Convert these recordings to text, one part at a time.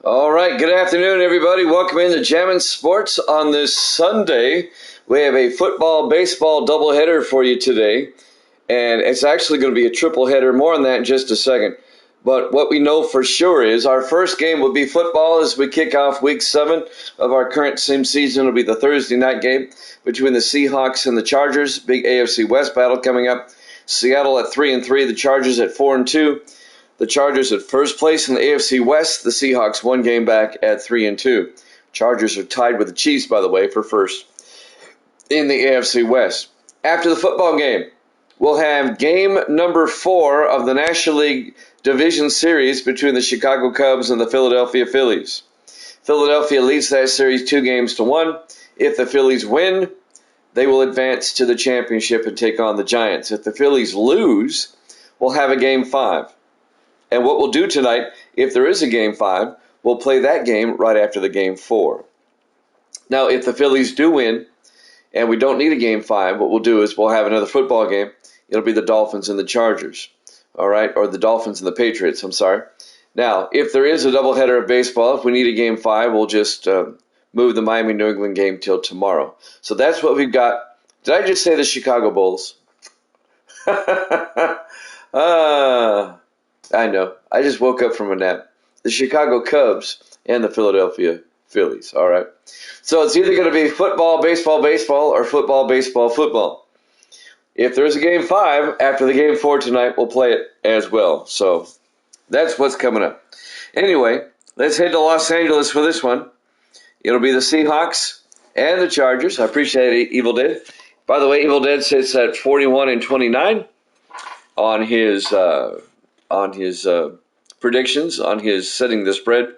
All right, good afternoon, everybody. Welcome into Jammin' Sports on this Sunday. We have a football, baseball doubleheader for you today, and it's actually going to be a triple header. More on that in just a second. But what we know for sure is our first game will be football as we kick off Week 7 of our current sim season. It'll be the Thursday night game between the Seahawks and the Chargers. Big AFC West battle coming up. Seattle at 3-3, the Chargers at 4-2. The Chargers at first place in the AFC West. The Seahawks one game back at 3-2. Chargers are tied with the Chiefs, by the way, for first in the AFC West. After the football game, we'll have game number 4 of the National League Division Series between the Chicago Cubs and the Philadelphia Phillies. Philadelphia leads that series 2-1. If the Phillies win, they will advance to the championship and take on the Giants. If the Phillies lose, we'll have a game 5. And what we'll do tonight, if there is a Game 5, we'll play that game right after the Game 4. Now, if the Phillies do win, and we don't need a Game 5, what we'll do is we'll have another football game. It'll be the Dolphins and the Chargers, all right? Or the Dolphins and the Patriots, I'm sorry. Now, if there is a doubleheader of baseball, if we need a Game 5, we'll just move the Miami-New England game till tomorrow. So that's what we've got. Did I just say the Chicago Bulls? I know. I just woke up from a nap. The Chicago Cubs and the Philadelphia Phillies, all right? So it's either going to be football, baseball, or football, baseball, football. If there's a Game 5, after the Game 4 tonight, we'll play it as well. So that's what's coming up. Anyway, let's head to Los Angeles for this one. It'll be the Seahawks and the Chargers. I appreciate it, Evil Dead. By the way, Evil Dead sits at 41-29 on his predictions, on his setting the spread.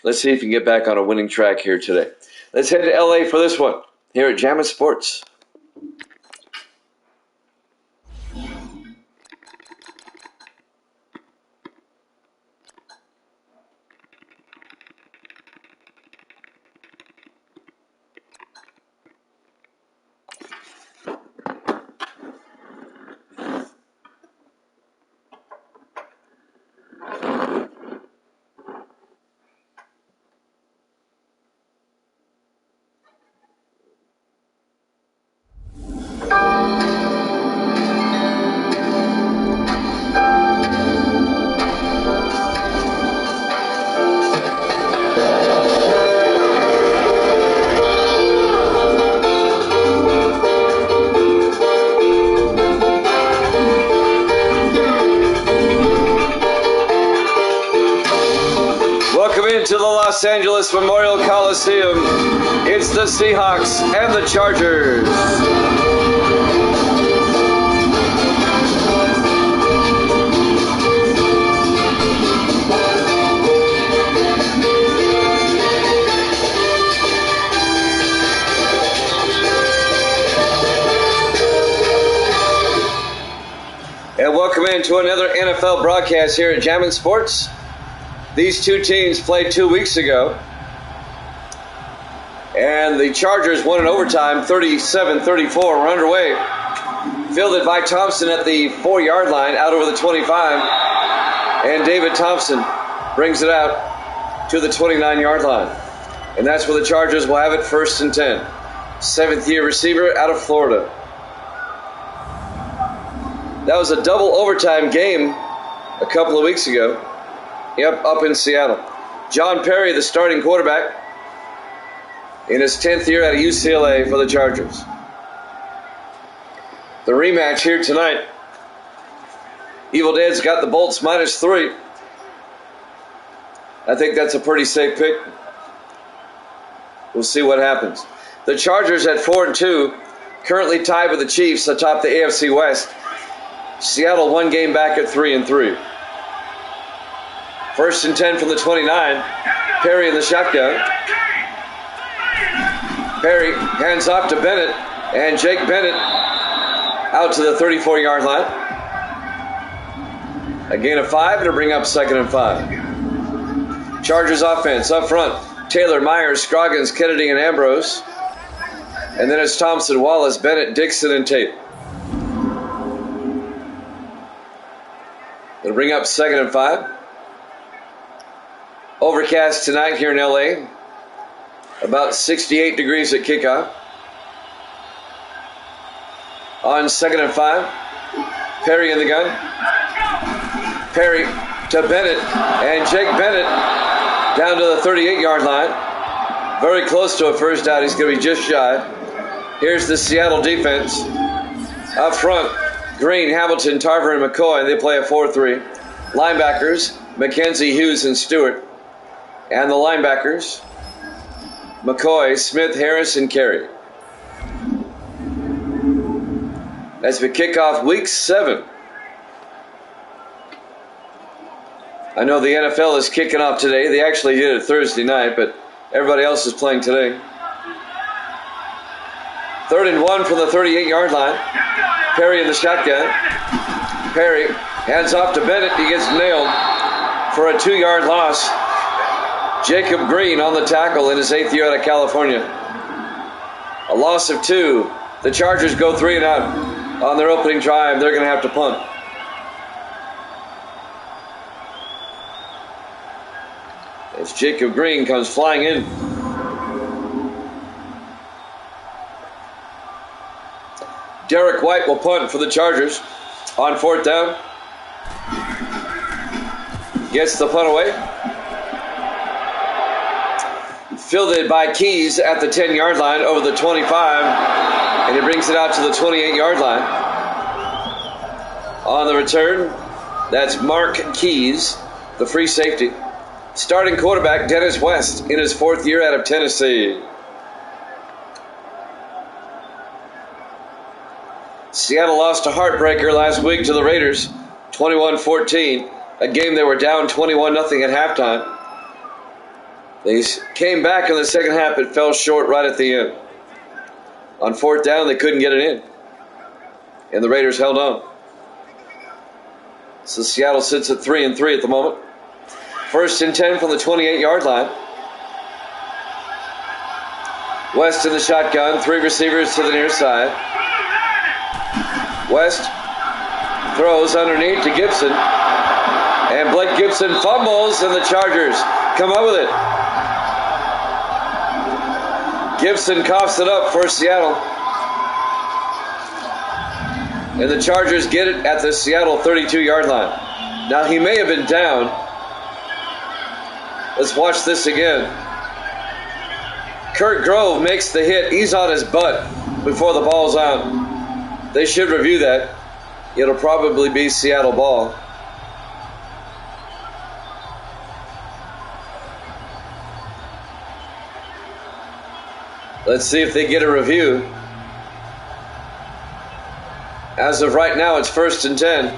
Let's see if he can get back on a winning track here today. Let's head to LA for this one, here at Jammin' Sports. To the Los Angeles Memorial Coliseum, it's the Seahawks and the Chargers. And welcome into another NFL broadcast here at Jammin' Sports. These two teams played 2 weeks ago, and the Chargers won in overtime, 37-34. We're underway. Fielded by Thompson at the 4-yard line, out over the 25, and David Thompson brings it out to the 29-yard line. And that's where the Chargers will have it, 1st and 10. 7th-year receiver out of Florida. That was a double overtime game a couple of weeks ago. Yep, up in Seattle. John Perry, the starting quarterback, in his 10th year out of UCLA for the Chargers. The rematch here tonight. Evil Dead's got the Bolts -3. I think that's a pretty safe pick. We'll see what happens. The Chargers at 4-2, currently tied with the Chiefs atop the AFC West. Seattle one game back at 3-3. 1st and 10 from the 29. Perry in the shotgun. Perry hands off to Bennett, and Jake Bennett out to the 34-yard line. A gain of 5, and a bring up 2nd and 5. Chargers offense up front. Taylor, Myers, Scroggins, Kennedy, and Ambrose. And then it's Thompson, Wallace, Bennett, Dixon, and Tate. It'll bring up 2nd and 5. Overcast tonight here in LA. About 68 degrees at kickoff. On 2nd and 5. Perry in the gun. Perry to Bennett. And Jake Bennett down to the 38-yard line. Very close to a first down. He's going to be just shy. Here's the Seattle defense. Up front, Green, Hamilton, Tarver, and McCoy. And they play a 4-3. Linebackers, McKenzie, Hughes, and Stewart. And the linebackers, McCoy, Smith, Harris, and Carey. As we kick off week 7. I know the NFL is kicking off today. They actually did it Thursday night, but everybody else is playing today. 3rd and 1 from the 38-yard line. Perry in the shotgun. Perry hands off to Bennett. He gets nailed for a 2-yard loss. Jacob Green on the tackle in his 8th year out of California. A loss of 2. The Chargers go 3 and out. On their opening drive, they're going to have to punt. As Jacob Green comes flying in. Derek White will punt for the Chargers on 4th down. Gets the punt away. Fielded by Keys at the 10-yard line over the 25. And he brings it out to the 28-yard line. On the return, that's Mark Keys, the free safety. Starting quarterback, Dennis West, in his 4th year out of Tennessee. Seattle lost a heartbreaker last week to the Raiders, 21-14. A game they were down 21-0 at halftime. They came back in the second half, but fell short right at the end. On 4th down, they couldn't get it in. And the Raiders held on. So Seattle sits at 3-3 at the moment. 1st and 10 from the 28-yard line. West in the shotgun. 3 receivers to the near side. West throws underneath to Gibson. And Blake Gibson fumbles, and the Chargers come up with it. Gibson coughs it up for Seattle. And the Chargers get it at the Seattle 32-yard line. Now, he may have been down. Let's watch this again. Kurt Grove makes the hit. He's on his butt before the ball's out. They should review that. It'll probably be Seattle ball. Let's see if they get a review. As of right now, it's 1st and 10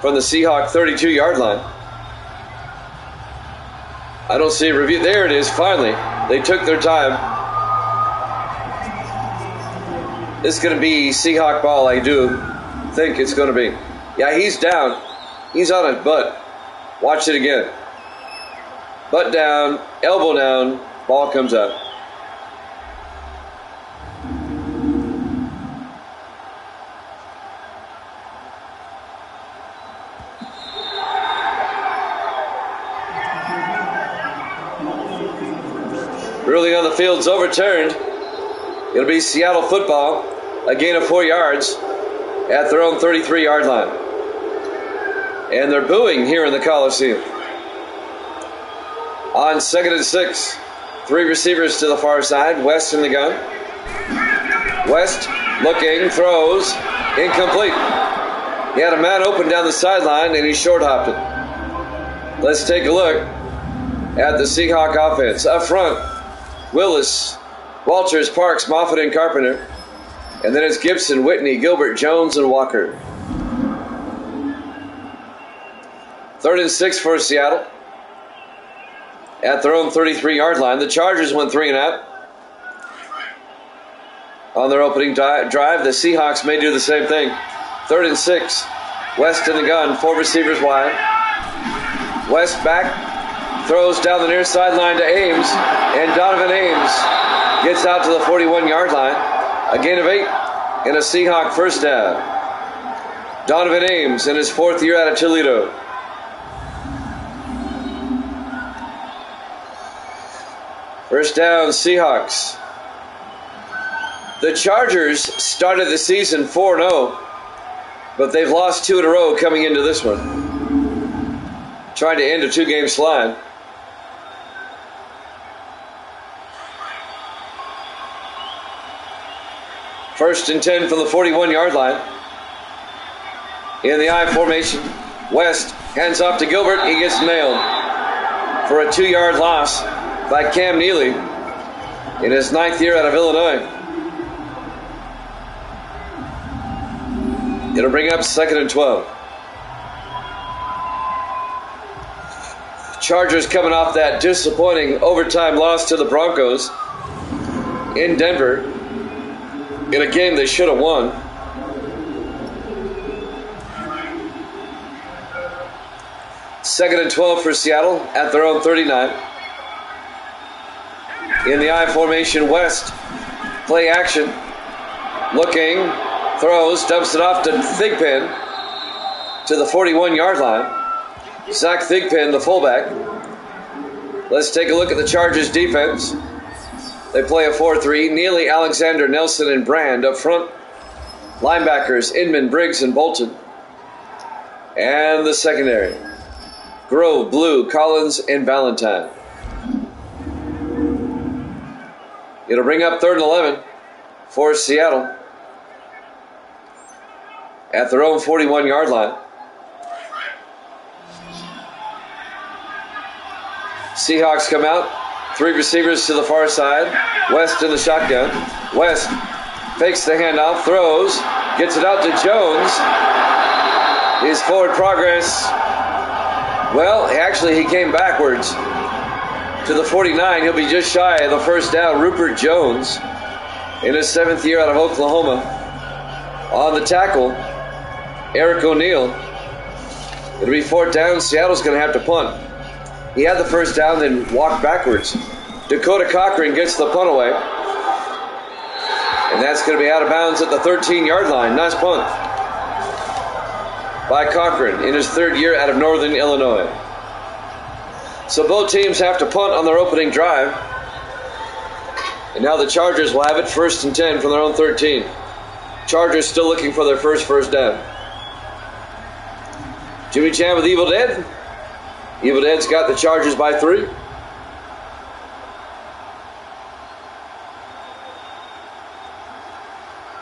from the Seahawk 32-yard line. I don't see a review. There it is, finally. They took their time. It's going to be Seahawk ball, I do think it's going to be. Yeah, he's down. He's on his butt. Watch it again. Butt down, elbow down, ball comes out. Ruling on the field's overturned. It'll be Seattle football, a gain of 4 yards at their own 33-yard line. And they're booing here in the Coliseum. On 2nd and 6, 3 receivers to the far side. West in the gun. West looking, throws, incomplete. He had a man open down the sideline and he short-hopped it. Let's take a look at the Seahawk offense. Up front, Willis, Walters, Parks, Moffitt, and Carpenter. And then it's Gibson, Whitney, Gilbert, Jones, and Walker. 3rd and 6 for Seattle. At their own 33-yard line. The Chargers went 3 and out. On their opening drive, the Seahawks may do the same thing. 3rd and 6. West in the gun, 4 receivers wide. West back. Throws down the near sideline to Ames, and Donovan Ames gets out to the 41-yard line. A gain of 8 and a Seahawk first down. Donovan Ames in his 4th year out of Toledo. First down, Seahawks. The Chargers started the season 4-0, but they've lost 2 in a row coming into this one. Trying to end a 2-game slide. First and 10 from the 41-yard line. In the I formation, West hands off to Gilbert. He gets nailed for a 2-yard loss by Cam Neely in his 9th year out of Illinois. It'll bring up 2nd and 12. Chargers coming off that disappointing overtime loss to the Broncos in Denver in a game they should have won. Second and 12 for Seattle at their own 39. In the I formation, West play action, looking, throws, dumps it off to Thigpen to the 41-yard line. Zach Thigpen, the fullback. Let's take a look at the Chargers defense. They play a 4-3. Neely, Alexander, Nelson, and Brand up front. Linebackers, Inman, Briggs, and Bolton. And the secondary, Grove, Blue, Collins, and Valentine. It'll bring up 3rd and 11 for Seattle at their own 41-yard line. Seahawks come out. 3 receivers to the far side. West in the shotgun. West fakes the handoff, throws, gets it out to Jones. His forward progress. Well, actually, he came backwards to the 49. He'll be just shy of the first down. Rupert Jones in his 7th year out of Oklahoma. On the tackle, Eric O'Neill. It'll be 4th down. Seattle's going to have to punt. He had the first down, then walked backwards. Dakota Cochran gets the punt away. And that's going to be out of bounds at the 13-yard line. Nice punt by Cochran in his 3rd year out of Northern Illinois. So both teams have to punt on their opening drive. And now the Chargers will have it 1st and 10 from their own 13. Chargers still looking for their first down. Jimmy Chan with Evil Dead. Evil Dead's got the Chargers by 3.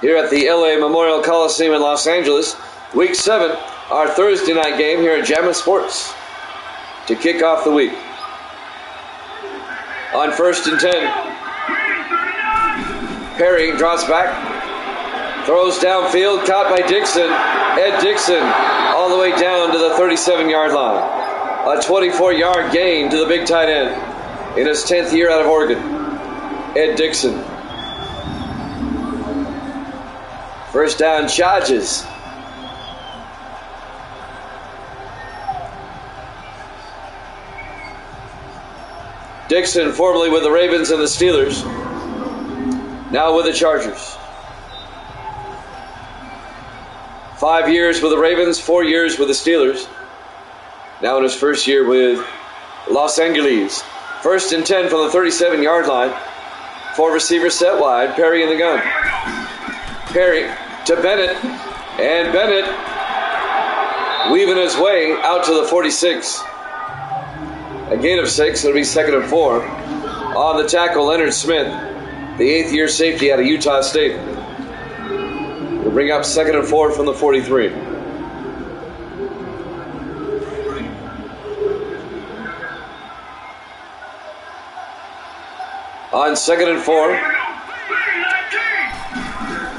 Here at the LA Memorial Coliseum in Los Angeles, Week 7, our Thursday night game here at Jammin' Sports to kick off the week. On 1st and 10, Perry drops back, throws downfield, caught by Dixon. Ed Dixon all the way down to the 37-yard line. A 24-yard gain to the big tight end in his 10th year out of Oregon. Ed Dixon. First down, Chargers. Dixon, formerly with the Ravens and the Steelers, now with the Chargers. 5 years with the Ravens, 4 years with the Steelers. Now in his first year with Los Angeles. 1st and 10 from the 37-yard line. 4 receivers set wide. Perry in the gun. Perry to Bennett. And Bennett weaving his way out to the 46. A gain of 6. It'll be 2nd and 4. On the tackle, Leonard Smith, the 8th-year safety out of Utah State. We'll bring up 2nd and 4 from the 43. On 2nd and 4,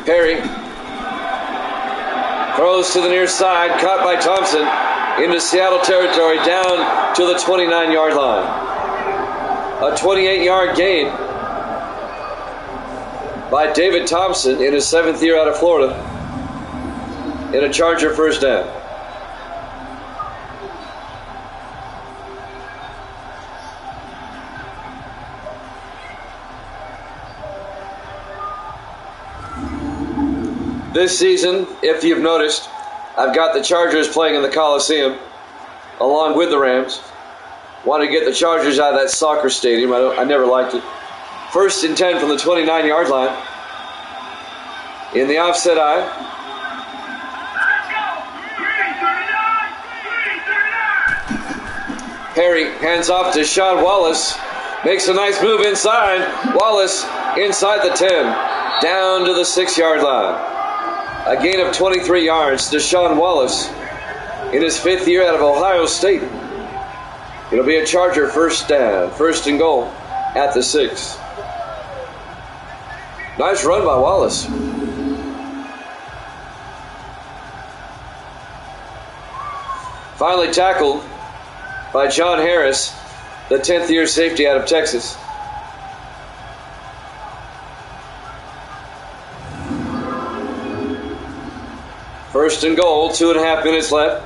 Perry throws to the near side, caught by Thompson into Seattle territory, down to the 29-yard line. A 28-yard gain by David Thompson in his 7th year out of Florida in a Charger first down. This season, if you've noticed, I've got the Chargers playing in the Coliseum along with the Rams. Want to get the Chargers out of that soccer stadium. I never liked it. 1st and 10 from the 29-yard line. In the offset eye. Perry hands off to Sean Wallace. Makes a nice move inside. Wallace inside the 10. Down to the 6-yard line. A gain of 23 yards to Sean Wallace in his 5th year out of Ohio State. It'll be a Charger first down. 1st and goal at the 6. Nice run by Wallace. Finally tackled by John Harris, the 10th year safety out of Texas. First and goal, 2.5 minutes left.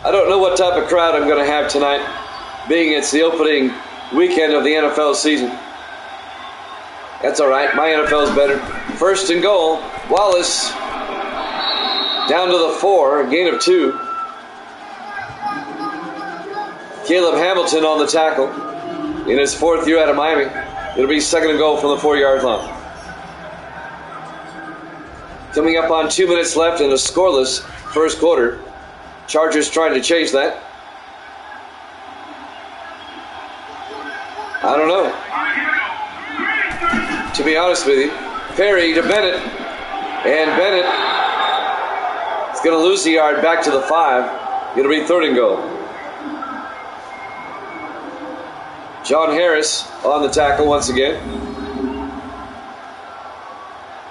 I don't know what type of crowd I'm going to have tonight, being it's the opening weekend of the NFL season. That's all right, my NFL's better. 1st and goal, Wallace down to the 4, a gain of 2. Caleb Hamilton on the tackle in his 4th year out of Miami. It'll be 2nd and goal from the 4-yard line. Coming up on 2 minutes left in a scoreless first quarter. Chargers trying to change that. I don't know. To be honest with you, Perry to Bennett. And Bennett is going to lose the yard back to the 5. It'll be 3rd and goal. John Harris on the tackle once again.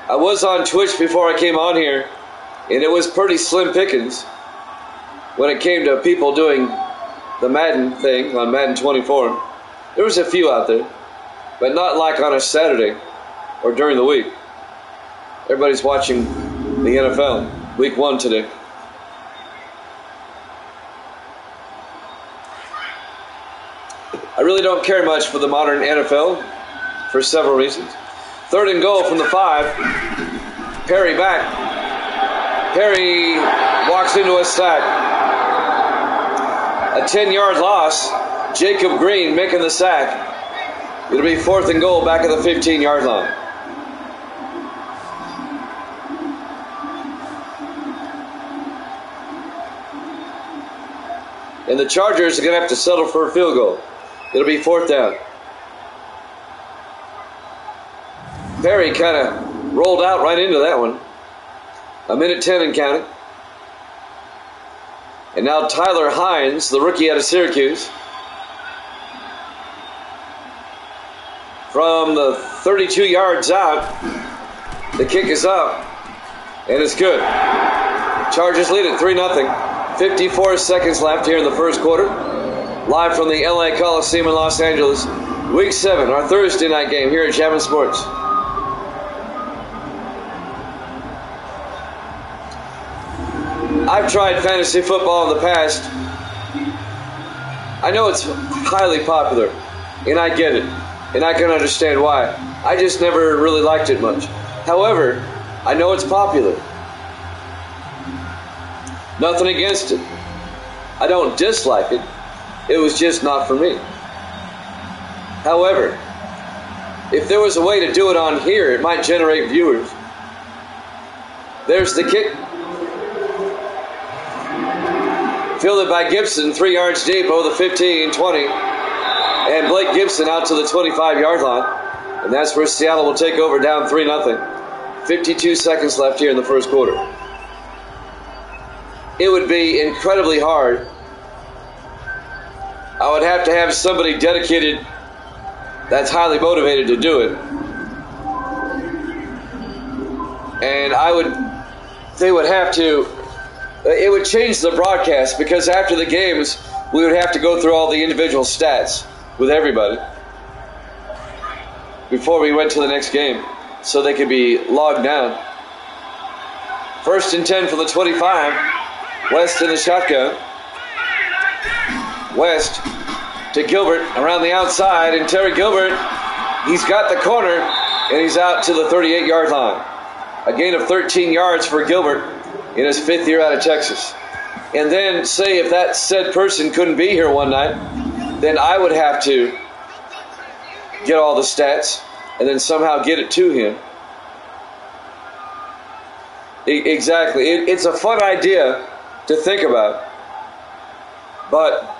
I was on Twitch before I came on here, and it was pretty slim pickings when it came to people doing the Madden thing on Madden 24. There was a few out there, but not like on a Saturday or during the week. Everybody's watching the NFL, week 1 today. I really don't care much for the modern NFL for several reasons. 3rd and goal from the 5. Perry back. Perry walks into a sack. A 10-yard loss. Jacob Green making the sack. It'll be 4th and goal back at the 15-yard line. And the Chargers are going to have to settle for a field goal. It'll be 4th down. Perry kind of rolled out right into that one. 1:10 and counting. And now Tyler Hines, the rookie out of Syracuse. From the 32 yards out, the kick is up, and it's good. Chargers lead it 3-0. 54 seconds left here in the first quarter. Live from the LA Coliseum in Los Angeles. Week 7, our Thursday night game here at Jammin' Sports. I've tried fantasy football in the past. I know it's highly popular, and I get it, and I can understand why. I just never really liked it much. However, I know it's popular. Nothing against it. I don't dislike it. It was just not for me. However, if there was a way to do it on here, it might generate viewers. There's the kick. Fielded by Gibson, 3 yards deep over the 15, 20. And Blake Gibson out to the 25-yard line. And that's where Seattle will take over down 3-0. 52 seconds left here in the first quarter. It would be incredibly hard. I would have to have somebody dedicated that's highly motivated to do it. And they would have to, it would change the broadcast, because after the games, we would have to go through all the individual stats with everybody before we went to the next game, so they could be logged down. 1st and 10 for the 25. West in the shotgun. West to Gilbert around the outside, and Terry Gilbert, he's got the corner, and he's out to the 38-yard line. A gain of 13 yards for Gilbert in his 5th year out of Texas. And then say if that said person couldn't be here one night, then I would have to get all the stats and then somehow get it to him. Exactly. It's a fun idea to think about. But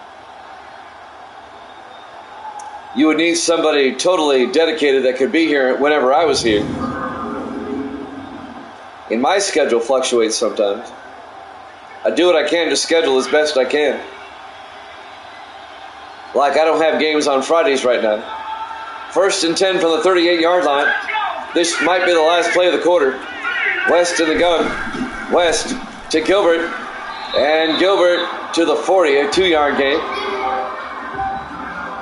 you would need somebody totally dedicated that could be here whenever I was here. And my schedule fluctuates sometimes. I do what I can to schedule as best I can. Like I don't have games on Fridays right now. 1st and 10 from the 38-yard line. This might be the last play of the quarter. West in the gun. West to Gilbert. And Gilbert to the 40, a 2-yard gain.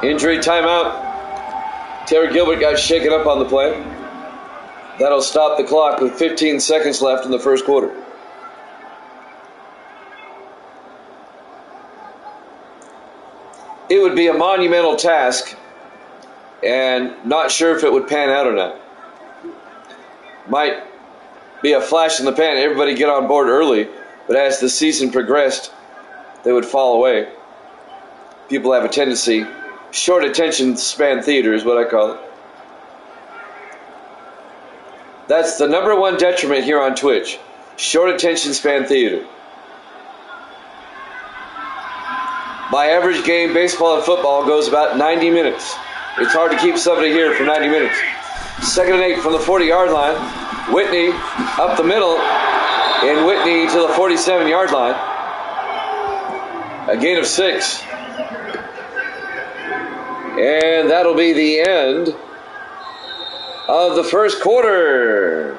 Injury timeout. Taylor Gilbert got shaken up on the play. That'll stop the clock with 15 seconds left in the first quarter. It would be a monumental task, and not sure if it would pan out or not. Might be a flash in the pan, everybody get on board early, but as the season progressed, they would fall away. People have a tendency, short attention span theater is what I call it. That's the number one detriment here on Twitch, short attention span theater. My average game, baseball and football, goes about 90 minutes. It's hard to keep somebody here for 90 minutes. 2nd and 8 from the 40-yard line. Whitney up the middle, and Whitney to the 47-yard line. A gain of 6. And that'll be the end of the first quarter.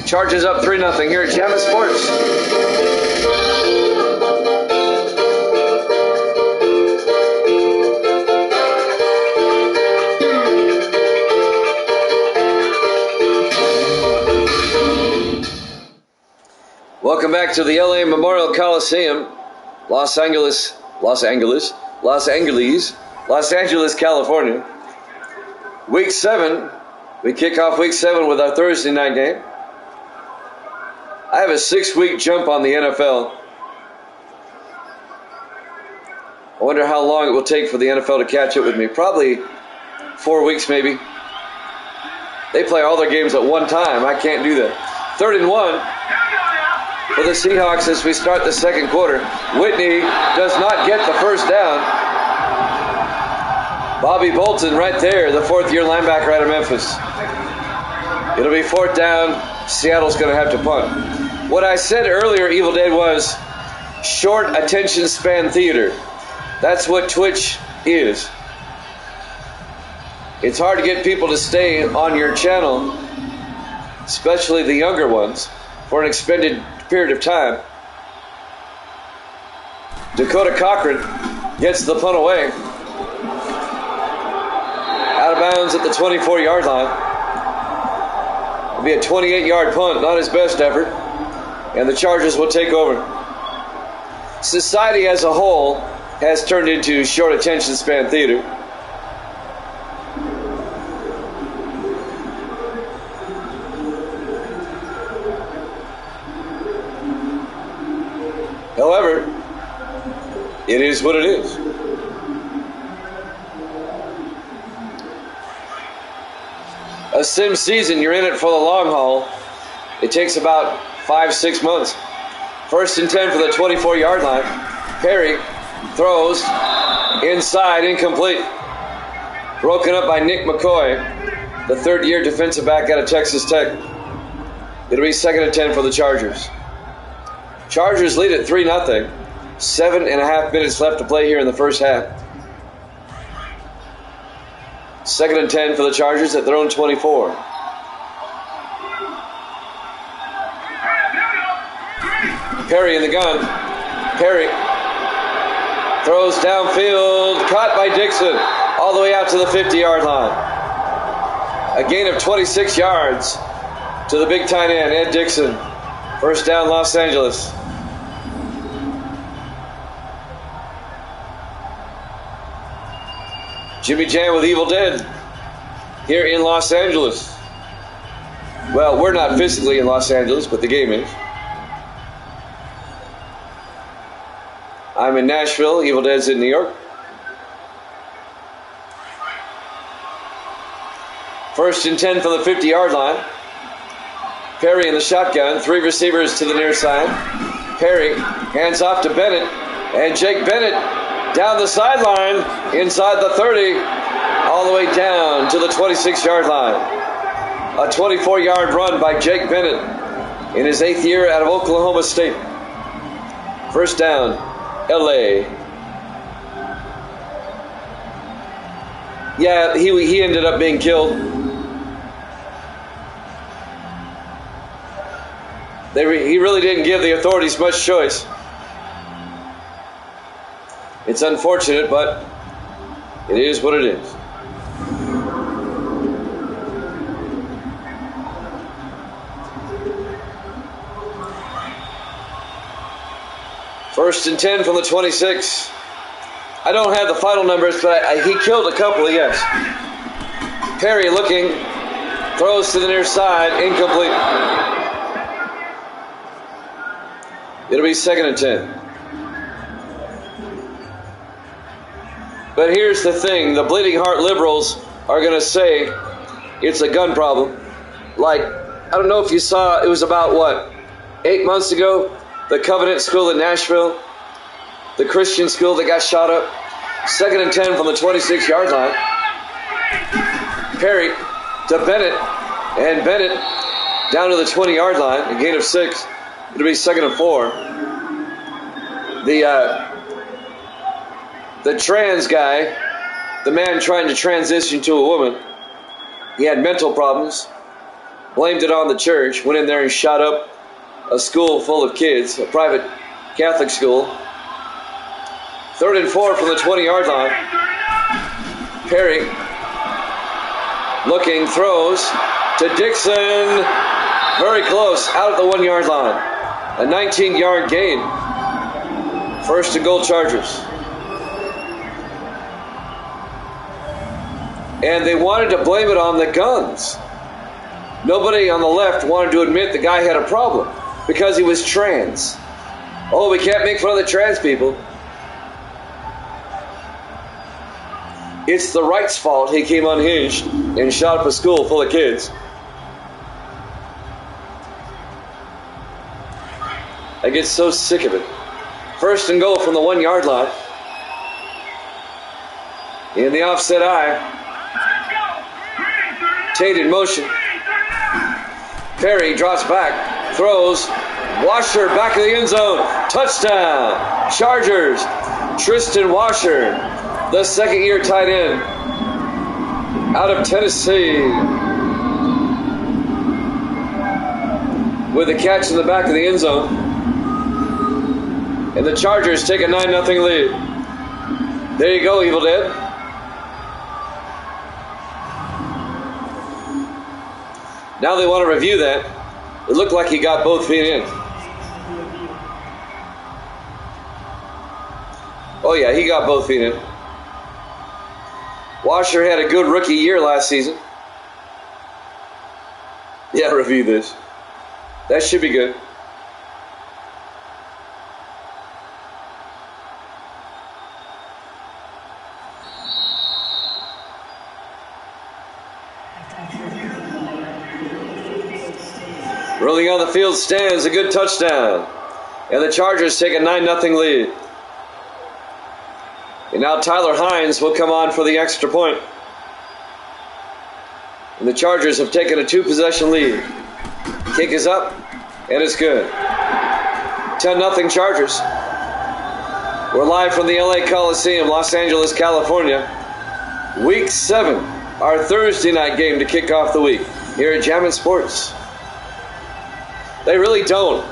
Charges up 3-0 here at Jammin' Sports. Welcome back to the LA Memorial Coliseum, Los Angeles, California. Week 7, we kick off week 7 with our Thursday night game. I have a 6-week jump on the NFL. I wonder how long it will take for the NFL to catch up with me. Probably 4 weeks maybe. They play all their games at one time. I can't do that. 3rd and 1. For the Seahawks as we start the second quarter. Whitney does not get the first down. Bobby Bolton right there, the 4th-year linebacker out of Memphis. It'll be 4th down. Seattle's going to have to punt. What I said earlier, Evil Dead, was short attention span theater. That's what Twitch is. It's hard to get people to stay on your channel, especially the younger ones, for an extended period of time. Dakota Cochran gets the punt away. Out of bounds at the 24-yard line. It'll be a 28-yard punt, not his best effort. And the Chargers will take over. Society as a whole has turned into short attention span theater. However, it is what it is. A sim season, you're in it for the long haul. It takes about 5-6 months. 1st and 10 for the 24-yard line. Perry throws inside, incomplete. Broken up by Nick McCoy, the 3rd-year defensive back out of Texas Tech. It'll be 2nd and 10 for the Chargers. Chargers lead at 3-0. 7.5 minutes left to play here in the first half. 2nd and 10 for the Chargers at their own 24. Perry in the gun. Perry throws downfield, caught by Dixon, all the way out to the 50-yard line. A gain of 26 yards to the big tight end, Ed Dixon. 1st down, Los Angeles. Jimmy Jam with Evil Dead here in Los Angeles. Well, we're not physically in Los Angeles, but the game is. I'm in Nashville. Evil Dead's in New York. First and 10 from the 50-yard line. Perry in the shotgun. 3 receivers to the near side. Perry hands off to Bennett. And Jake Bennett down the sideline, inside the 30, all the way down to the 26-yard line. A 24-yard run by Jake Bennett in his 8th year out of Oklahoma State. First down, LA. Yeah, he ended up being killed. He really didn't give the authorities much choice. It's unfortunate, but it is what it is. First and 10 from the 26. I don't have the final numbers, but he killed a couple, yes. Perry looking, throws to the near side, incomplete. It'll be 2nd and 10. But here's the thing, the Bleeding Heart liberals are going to say it's a gun problem. Like, I don't know if you saw, it was about, 8 months ago, the Covenant School in Nashville, the Christian school that got shot up. 2nd and 10 from the 26-yard line. Perry to Bennett, and Bennett down to the 20-yard line, a gain of 6. It'll be 2nd and 4. The trans guy, the man trying to transition to a woman, he had mental problems, blamed it on the church, went in there and shot up a school full of kids, a private Catholic school. 3rd and 4 from the 20-yard line. Perry looking, throws to Dixon, very close, out at the 1-yard line. A 19-yard gain. 1st and goal, Chargers. And they wanted to blame it on the guns. Nobody on the left wanted to admit the guy had a problem because he was trans. Oh, we can't make fun of the trans people. It's the right's fault he came unhinged and shot up a school full of kids. I get so sick of it. 1st and goal from the 1-yard line. In the offset eye. Tate in motion. Perry drops back, throws, Washer back of the end zone, touchdown, Chargers. Tristan Washer, the 2nd-year tight end out of Tennessee, with a catch in the back of the end zone. And the Chargers take a 9-0 lead. There you go, Evil Dead. Now they want to review that. It looked like he got both feet in. Oh yeah, he got both feet in. Washer had a good rookie year last season. Yeah, review this. That should be good. Rolling on the field stands, a good touchdown. And the Chargers take a 9-0 lead. And now Tyler Hines will come on for the extra point. And the Chargers have taken a 2-possession lead. Kick is up, and it's good. 10-0 Chargers. We're live from the LA Coliseum, Los Angeles, California. Week 7, our Thursday night game to kick off the week here at Jammin' Sports. They really don't.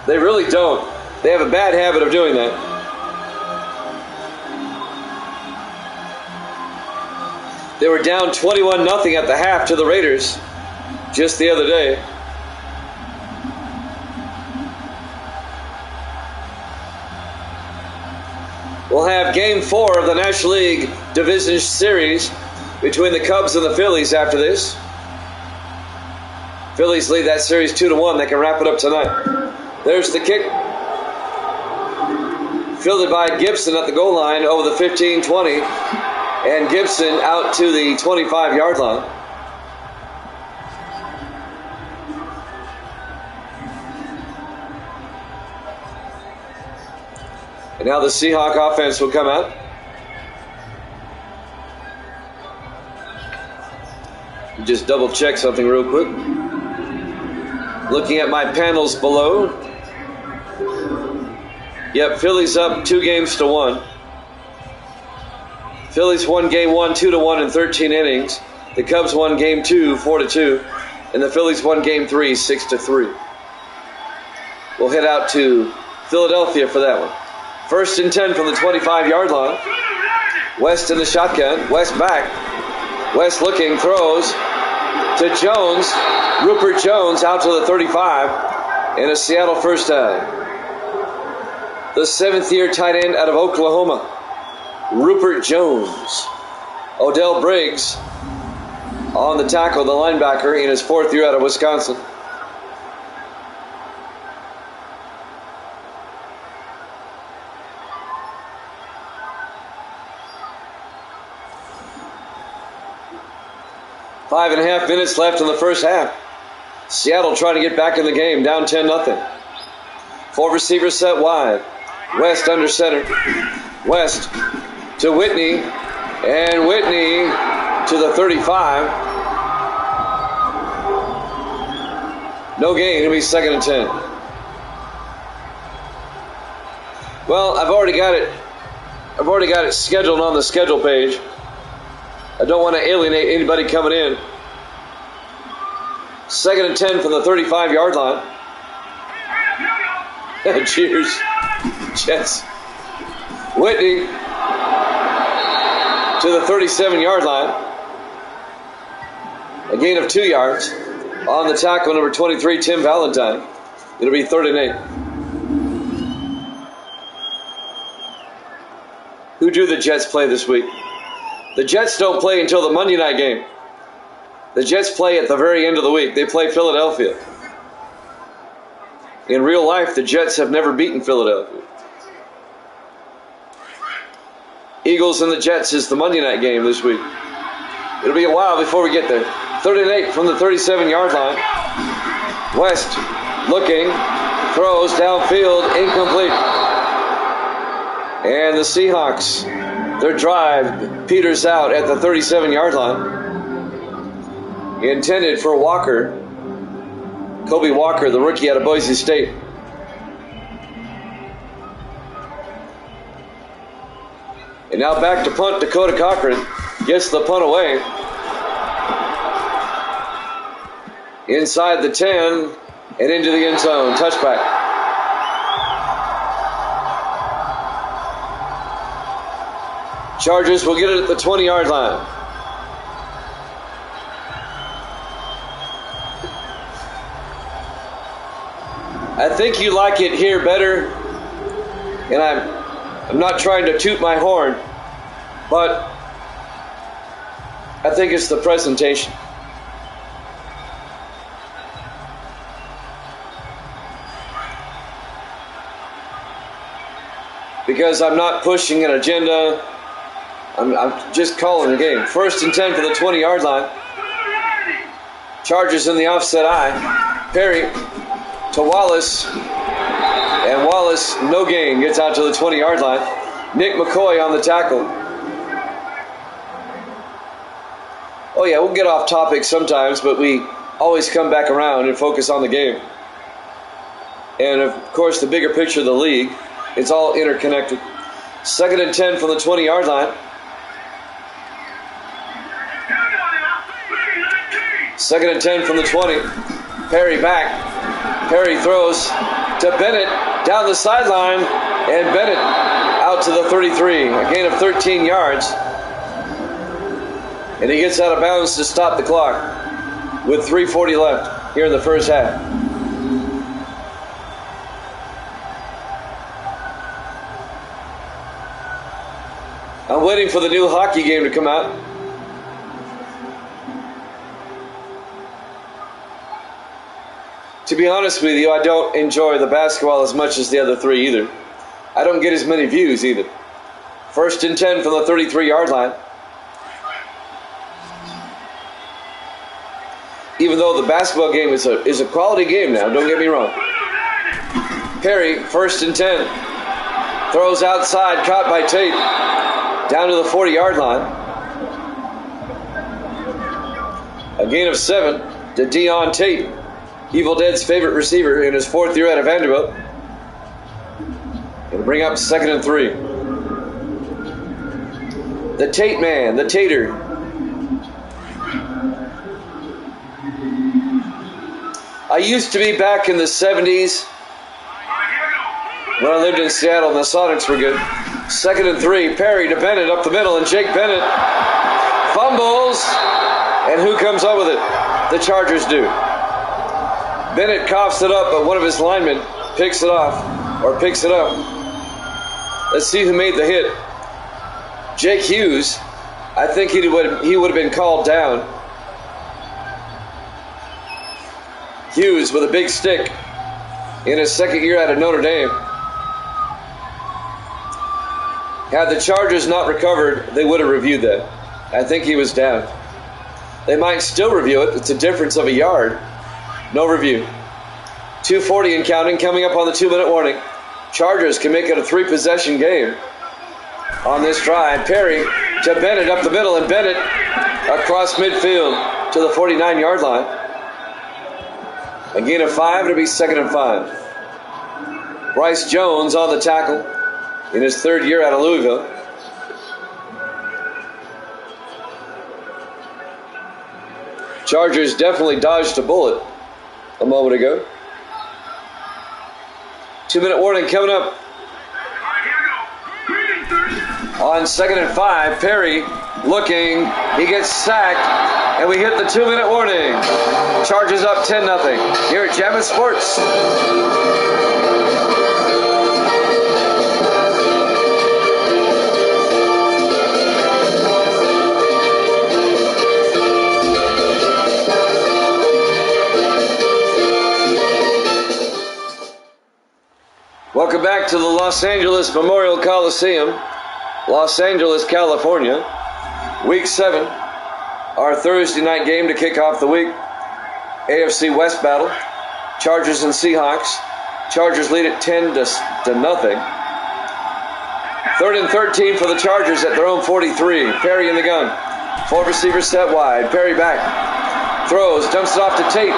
They really don't. They have a bad habit of doing that. They were down 21-0 at the half to the Raiders just the other day. We'll have Game 4 of the National League Division Series between the Cubs and the Phillies after this. Phillies lead that series 2-1. They can wrap it up tonight. There's the kick. Fielded by Gibson at the goal line over the 15-20. And Gibson out to the 25-yard line. And now the Seahawk offense will come out. Just double check something real quick. Looking at my panels below. Yep, Phillies up 2-1. Phillies won game 1 2-1 in 13 innings. The Cubs won game 2 4-2. And the Phillies won game 3 6-3. We'll head out to Philadelphia for that one. 1st and 10 from the 25-yard line. West in the shotgun. West back. West looking, throws to Jones. Rupert Jones out to the 35. And a Seattle first down. The 7th-year tight end out of Oklahoma, Rupert Jones. Odell Briggs on the tackle, the linebacker, in his 4th year out of Wisconsin. Five and a half minutes left in the first half. Seattle trying to get back in the game, down 10-0. 4 receivers set wide. West under center. West to Whitney. And Whitney to the 35. No gain. It'll be 2nd and 10. Well, I've already got it scheduled on the schedule page. I don't want to alienate anybody coming in. 2nd and 10 from the 35-yard line. Cheers, Jets. Whitney to the 37-yard line. A gain of 2 yards. On the tackle, number 23, Tim Valentine. It'll be 3rd and 8. Who do the Jets play this week? The Jets don't play until the Monday night game. The Jets play at the very end of the week. They play Philadelphia. In real life, the Jets have never beaten Philadelphia. Eagles and the Jets is the Monday night game this week. It'll be a while before we get there. 3rd and 8 from the 37-yard line. West looking, throws downfield, incomplete. And the Seahawks, their drive peters out at the 37-yard line. Intended for Walker. Kobe Walker, the rookie out of Boise State. And now back to punt. Dakota Cochran gets the punt away. Inside the 10 and into the end zone. Touchback. Chargers will get it at the 20-yard line. I think you like it here better, and I'm not trying to toot my horn, but I think it's the presentation. Because I'm not pushing an agenda, I'm just calling the game. 1st and 10 for the 20-yard line. Chargers in the offset eye. Perry to Wallace, and Wallace, no gain, gets out to the 20-yard line. Nick McCoy on the tackle. Oh yeah, we'll get off topic sometimes, but we always come back around and focus on the game. And of course, the bigger picture of the league, it's all interconnected. 2nd and 10 from the 20-yard line. 2nd and 10 from the 20. Perry back. Perry throws to Bennett down the sideline, and Bennett out to the 33, a gain of 13 yards. And he gets out of bounds to stop the clock with 3:40 left here in the first half. I'm waiting for the new hockey game to come out. To be honest with you, I don't enjoy the basketball as much as the other three either. I don't get as many views either. 1st and 10 from the 33-yard line. Even though the basketball game is a quality game now, don't get me wrong. Perry, 1st and 10. Throws outside, caught by Tate. Down to the 40-yard line. A gain of 7 to Deon Tate, Evil Dead's favorite receiver in his 4th year out of Vanderbilt. It'll bring up 2nd and 3. The Tate man, the Tater. I used to be back in the 70s when I lived in Seattle and the Sonics were good. 2nd and 3, Perry to Bennett up the middle, and Jake Bennett fumbles. And who comes up with it? The Chargers do. Bennett coughs it up, but one of his linemen picks it up. Let's see who made the hit. Jake Hughes. I think he would have been called down. Hughes with a big stick in his 2nd year out of Notre Dame. Had the Chargers not recovered, they would have reviewed that. I think he was down. They might still review it. It's a difference of a yard. No review. 2:40 and counting, coming up on the 2-minute warning. Chargers can make it a 3-possession game on this drive. Perry to Bennett up the middle, and Bennett across midfield to the 49-yard line. A gain of 5, it'll be 2nd and 5. Bryce Jones on the tackle in his 3rd year out of Louisville. Chargers definitely dodged a bullet a moment ago. 2-minute warning coming up. On 2nd and 5, Perry looking. He gets sacked, and we hit the 2-minute warning. Chargers up 10-0 here at Jammin' Sports. Welcome back to the Los Angeles Memorial Coliseum, Los Angeles, California. Week 7, our Thursday night game to kick off the week. AFC West battle, Chargers and Seahawks. Chargers lead at 10-0. 3rd and 13 for the Chargers at their own 43. Perry in the gun. 4 receivers set wide. Perry back. Throws, dumps it off to Tate.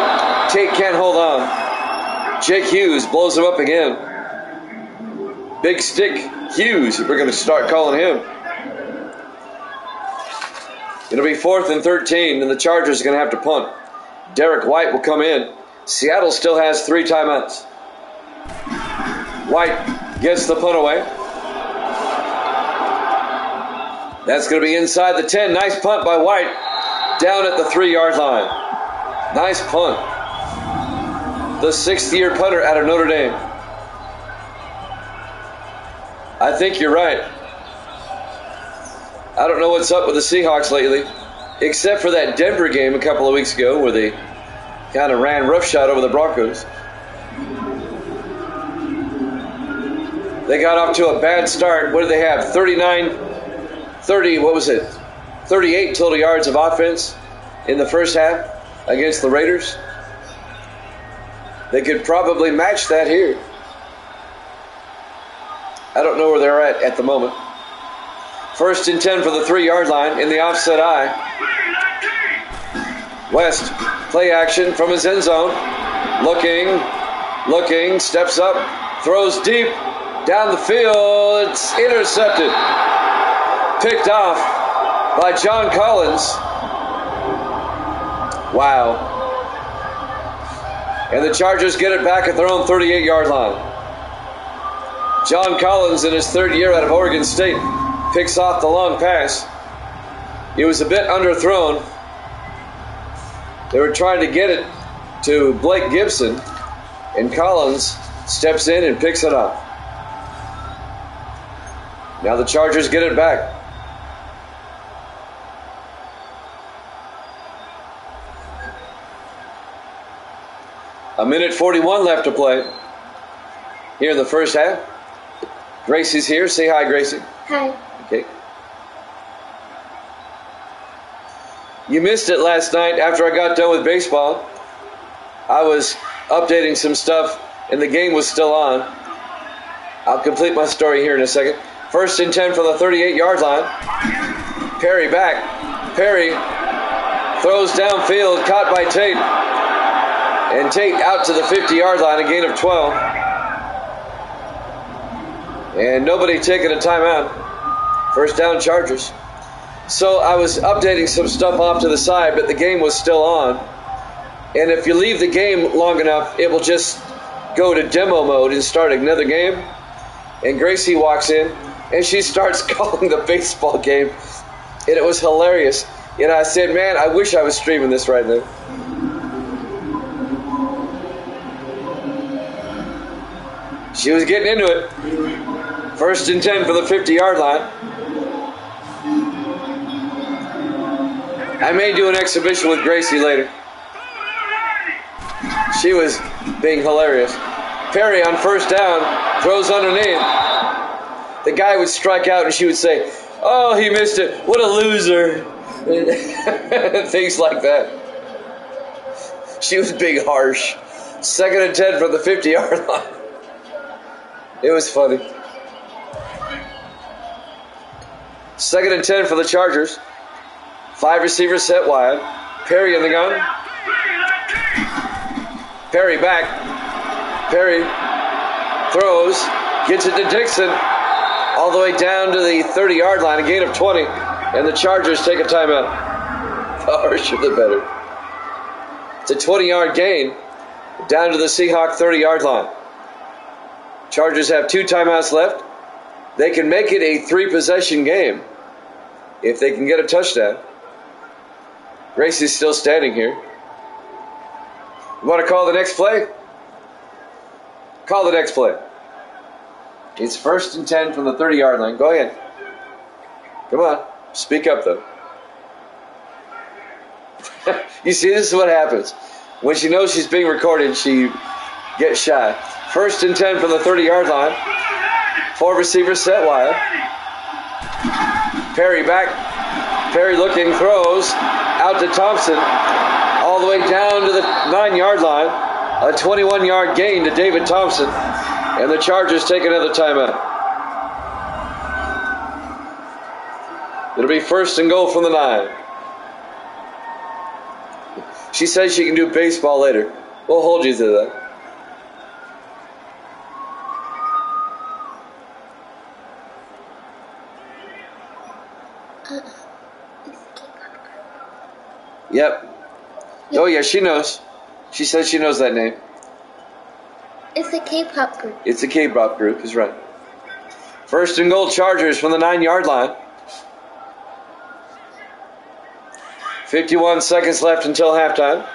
Tate can't hold on. Jake Hughes blows him up again. Big Stick Hughes, we're going to start calling him. It'll be 4th and 13, and the Chargers are going to have to punt. Derek White will come in. Seattle still has 3 timeouts. White gets the punt away. That's going to be inside the 10. Nice punt by White. Down at the 3-yard line. Nice punt. The 6th-year punter out of Notre Dame. I think you're right. I don't know what's up with the Seahawks lately, except for that Denver game a couple of weeks ago where they kind of ran roughshod over the Broncos. They got off to a bad start. What did they have? 38 total yards of offense in the first half against the Raiders. They could probably match that here. I don't know where they're at the moment. 1st and 10 for the 3-yard line in the offset eye. West, play action from his end zone. Looking, steps up, throws deep, down the field. It's intercepted. Picked off by John Collins. Wow. And the Chargers get it back at their own 38-yard line. John Collins, in his 3rd year out of Oregon State, picks off the long pass. It was a bit underthrown. They were trying to get it to Blake Gibson, and Collins steps in and picks it up. Now the Chargers get it back. A minute 41 left to play here in the first half. Gracie's here. Say hi, Gracie. Hi. Okay. You missed it last night after I got done with baseball. I was updating some stuff and the game was still on. I'll complete my story here in a second. 1st and 10 from the 38-yard line. Perry back. Perry throws downfield, caught by Tate. And Tate out to the 50-yard line, a gain of 12. And nobody taking a timeout. 1st down, Chargers. So I was updating some stuff off to the side, but the game was still on. And if you leave the game long enough, it will just go to demo mode and start another game. And Gracie walks in, and she starts calling the baseball game. And it was hilarious. And I said, man, I wish I was streaming this right now. She was getting into it. 1st and 10 for the 50-yard line. I may do an exhibition with Gracie later. She was being hilarious. Perry on 1st down, throws underneath. The guy would strike out and she would say, oh, he missed it. What a loser. Things like that. She was being harsh. 2nd and 10 from the 50-yard line. It was funny. 2nd and 10 for the Chargers. 5 receivers set wide. Perry in the gun. Perry back. Perry throws. Gets it to Dixon. All the way down to the 30-yard line. A gain of 20. And the Chargers take a timeout. The harsher the better. It's a 20-yard gain. Down to the Seahawk 30-yard line. Chargers have 2 timeouts left. They can make it a 3-possession game if they can get a touchdown. Gracie's still standing here. You want to call the next play? Call the next play. It's 1st and 10 from the 30-yard line. Go ahead. Come on. Speak up, though. You see, this is what happens. When she knows she's being recorded, she gets shy. 1st and 10 from the 30-yard line. 4 receivers set wide. Perry back. Perry looking, throws out to Thompson. All the way down to the 9-yard line. A 21-yard gain to David Thompson. And the Chargers take another timeout. It'll be 1st and goal from the 9. She says she can do baseball later. We'll hold you to that. Yep. Oh, yeah, she knows. She says she knows that name. It's a K-pop group. It's a K-pop group, is right. 1st and goal, Chargers from the 9-yard line. 51 seconds left until halftime.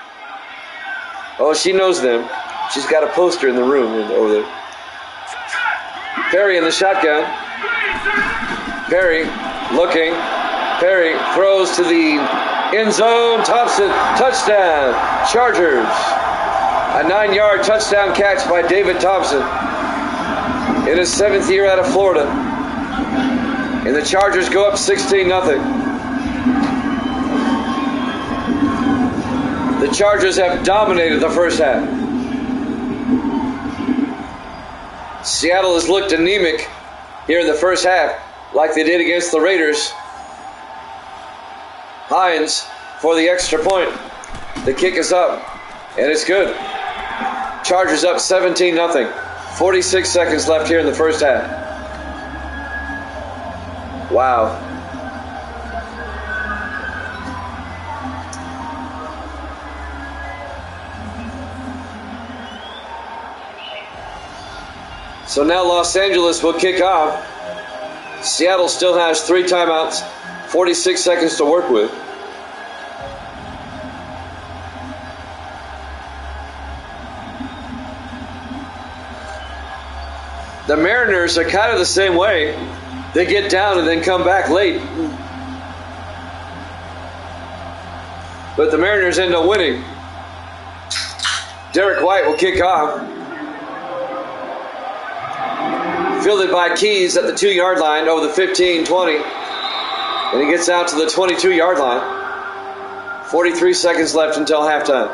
Oh, she knows them. She's got a poster in the room over there. Perry in the shotgun. Perry looking. Perry throws to the end zone. Thompson, touchdown. Chargers. A 9-yard touchdown catch by David Thompson. In his 7th year out of Florida. And the Chargers go up 16-0. The Chargers have dominated the first half. Seattle has looked anemic here in the first half, like they did against the Raiders. Hines for the extra point. The kick is up, and it's good. Chargers up 17-0. 46 seconds left here in the first half. Wow. So now Los Angeles will kick off. Seattle still has 3 timeouts, 46 seconds to work with. The Mariners are kind of the same way. They get down and then come back late. But the Mariners end up winning. Derek White will kick off. Fielded by Keys at the 2-yard line over the 15, 20. And he gets out to the 22-yard line. 43 seconds left until halftime.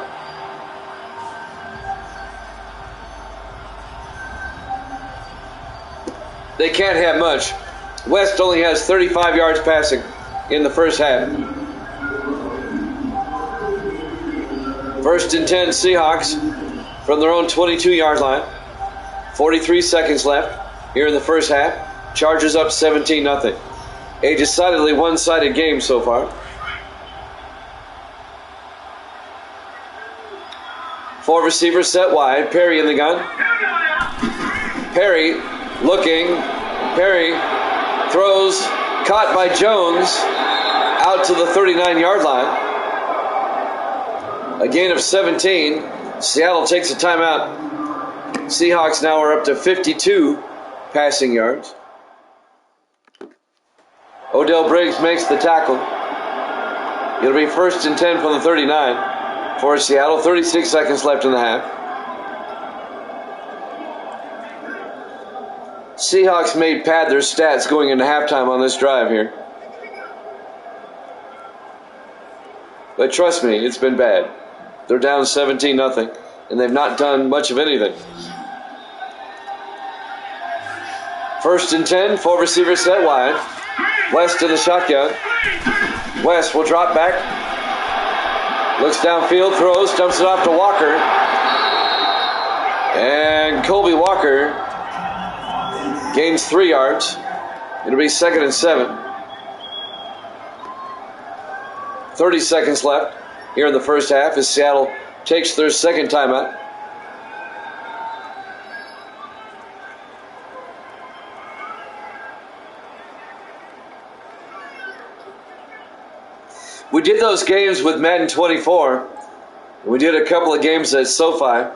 They can't have much. West only has 35 yards passing in the first half. 1st and 10 Seahawks from their own 22-yard line. 43 seconds left here in the first half. Chargers up 17-0. A decidedly one-sided game so far. 4 receivers set wide. Perry in the gun. Perry looking. Perry throws. Caught by Jones. Out to the 39-yard line. A gain of 17. Seattle takes a timeout. Seahawks now are up to 52 passing yards. Odell Briggs makes the tackle. It'll be 1st and 10 from the 39 for Seattle. 36 seconds left in the half. Seahawks may pad their stats going into halftime on this drive here. But trust me, it's been bad. They're down 17-0, and they've not done much of anything. 1st and 10, 4 receivers set wide. West in the shotgun. West will drop back. Looks downfield, throws, dumps it off to Walker. And Colby Walker gains 3 yards. It'll be 2nd and 7. 30 seconds left here in the first half as Seattle takes their second timeout. We did those games with Madden 24. We did a couple of games at SoFi.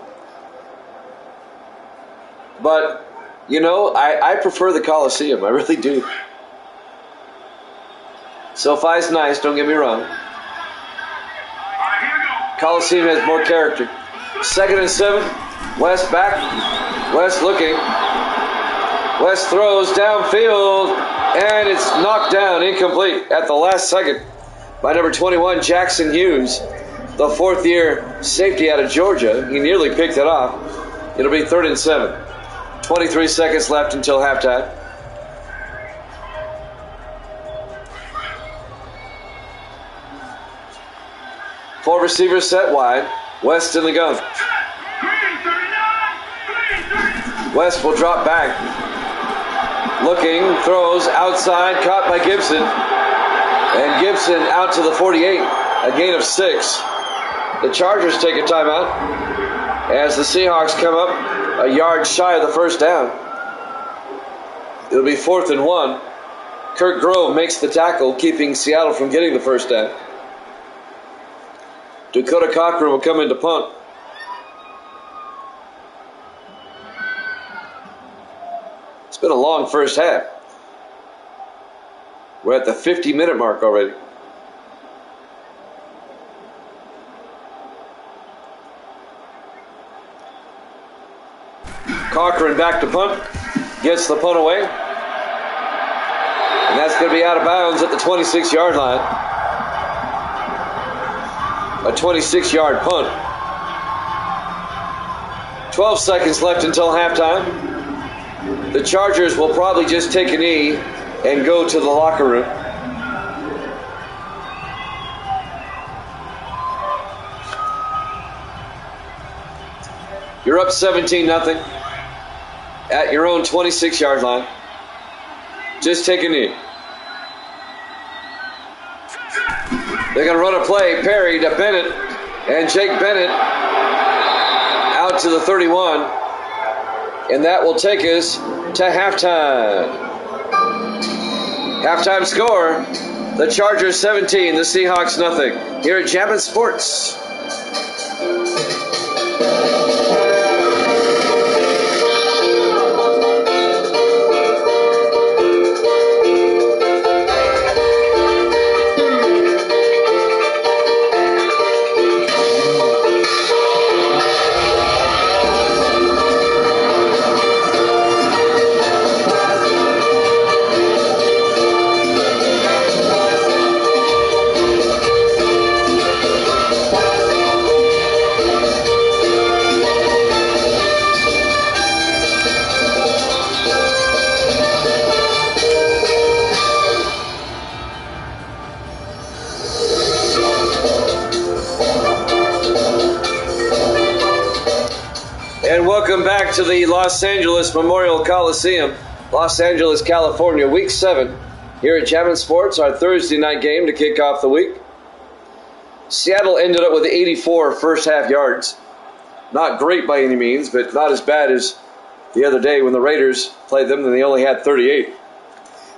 But, you know, I prefer the Coliseum. I really do. SoFi's nice, don't get me wrong. Coliseum has more character. 2nd and 7. West back. West looking. West throws downfield. And it's knocked down, incomplete at the last second by number 21, Jackson Hughes, the 4th-year safety out of Georgia. He nearly picked it off. It'll be 3rd and 7. 23 seconds left until halftime. Four receivers set wide. West in the gun. West will drop back. Looking, throws outside, caught by Gibson. And Gibson out to the 48, a gain of 6. The Chargers take a timeout as the Seahawks come up a yard shy of the first down. It'll be 4th and 1. Kirk Grove makes the tackle, keeping Seattle from getting the first down. Dakota Cochran will come in to punt. It's been a long first half. We're at the 50-minute mark already. Cochran back to punt. Gets the punt away. And that's going to be out of bounds at the 26-yard line. A 26-yard punt. 12 seconds left until halftime. The Chargers will probably just take a knee and go to the locker room. You're up 17-0 at your own 26-yard line. Just take a knee. They're going to run a play. Perry to Bennett. And Jake Bennett out to the 31. And that will take us to halftime. Halftime score. The Chargers 17, the Seahawks nothing. Here at Jammin' Sports. welcome back to the Los Angeles Memorial Coliseum, Los Angeles, California, Week 7. Here at Jammin' Sports, our Thursday night game to kick off the week. Seattle ended up with 84 first-half yards. Not great by any means, but not as bad as the other day when the Raiders played them, and they only had 38.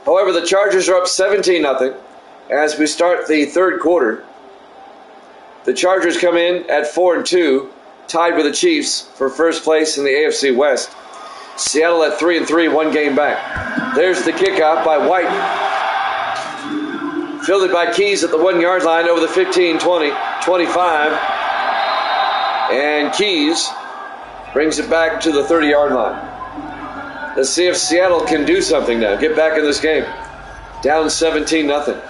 However, the Chargers are up 17-0 as we start the third quarter. The Chargers come in at 4-2, tied with the Chiefs for first place in the AFC West. Seattle at 3-3, one game back. There's the kickoff by White. Fielded by Keys at the 1 yard line over the 15, 20, 25. And Keys brings it back to the 30 yard line. Let's see if Seattle can do something now. Get back in this game. Down 17-0.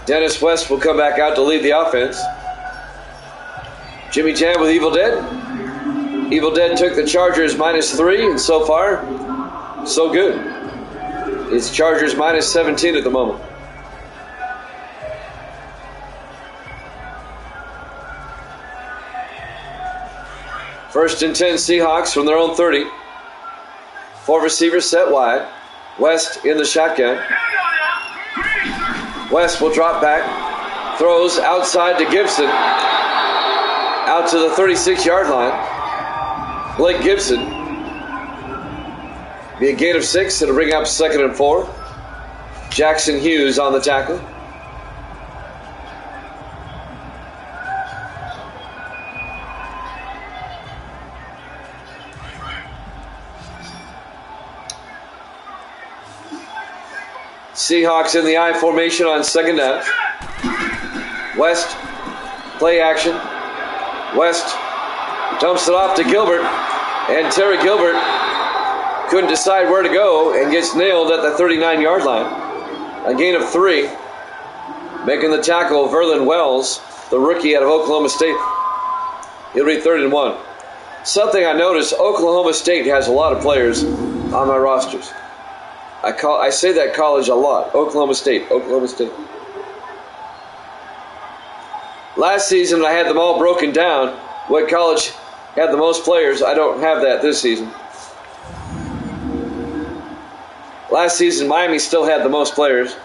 Dennis West will come back out to lead the offense. Jimmy Jam with Evil Dead. Evil Dead took the Chargers -3, and so far, so good. It's Chargers -17 at the moment. First and 10 Seahawks from their own 30. 4 receivers set wide. West in the shotgun. West will drop back. Throws outside to Gibson. Out to the 36 yard line. Blake Gibson. Be a gain of 6. It'll bring up 2nd and 4. Jackson Hughes on the tackle. Seahawks in the I formation on 2nd down. West, play action. West dumps it off to Gilbert, and Terry Gilbert couldn't decide where to go and gets nailed at the 39 yard line. A gain of 3. Making the tackle, Verlin Wells, the rookie out of Oklahoma State. He'll be 3rd and 1. Something I noticed, Oklahoma State has a lot of players on my rosters. I say that college a lot. Oklahoma State. Last season, I had them all broken down. What college had the most players? I don't have that this season. Last season, Miami still had the most players.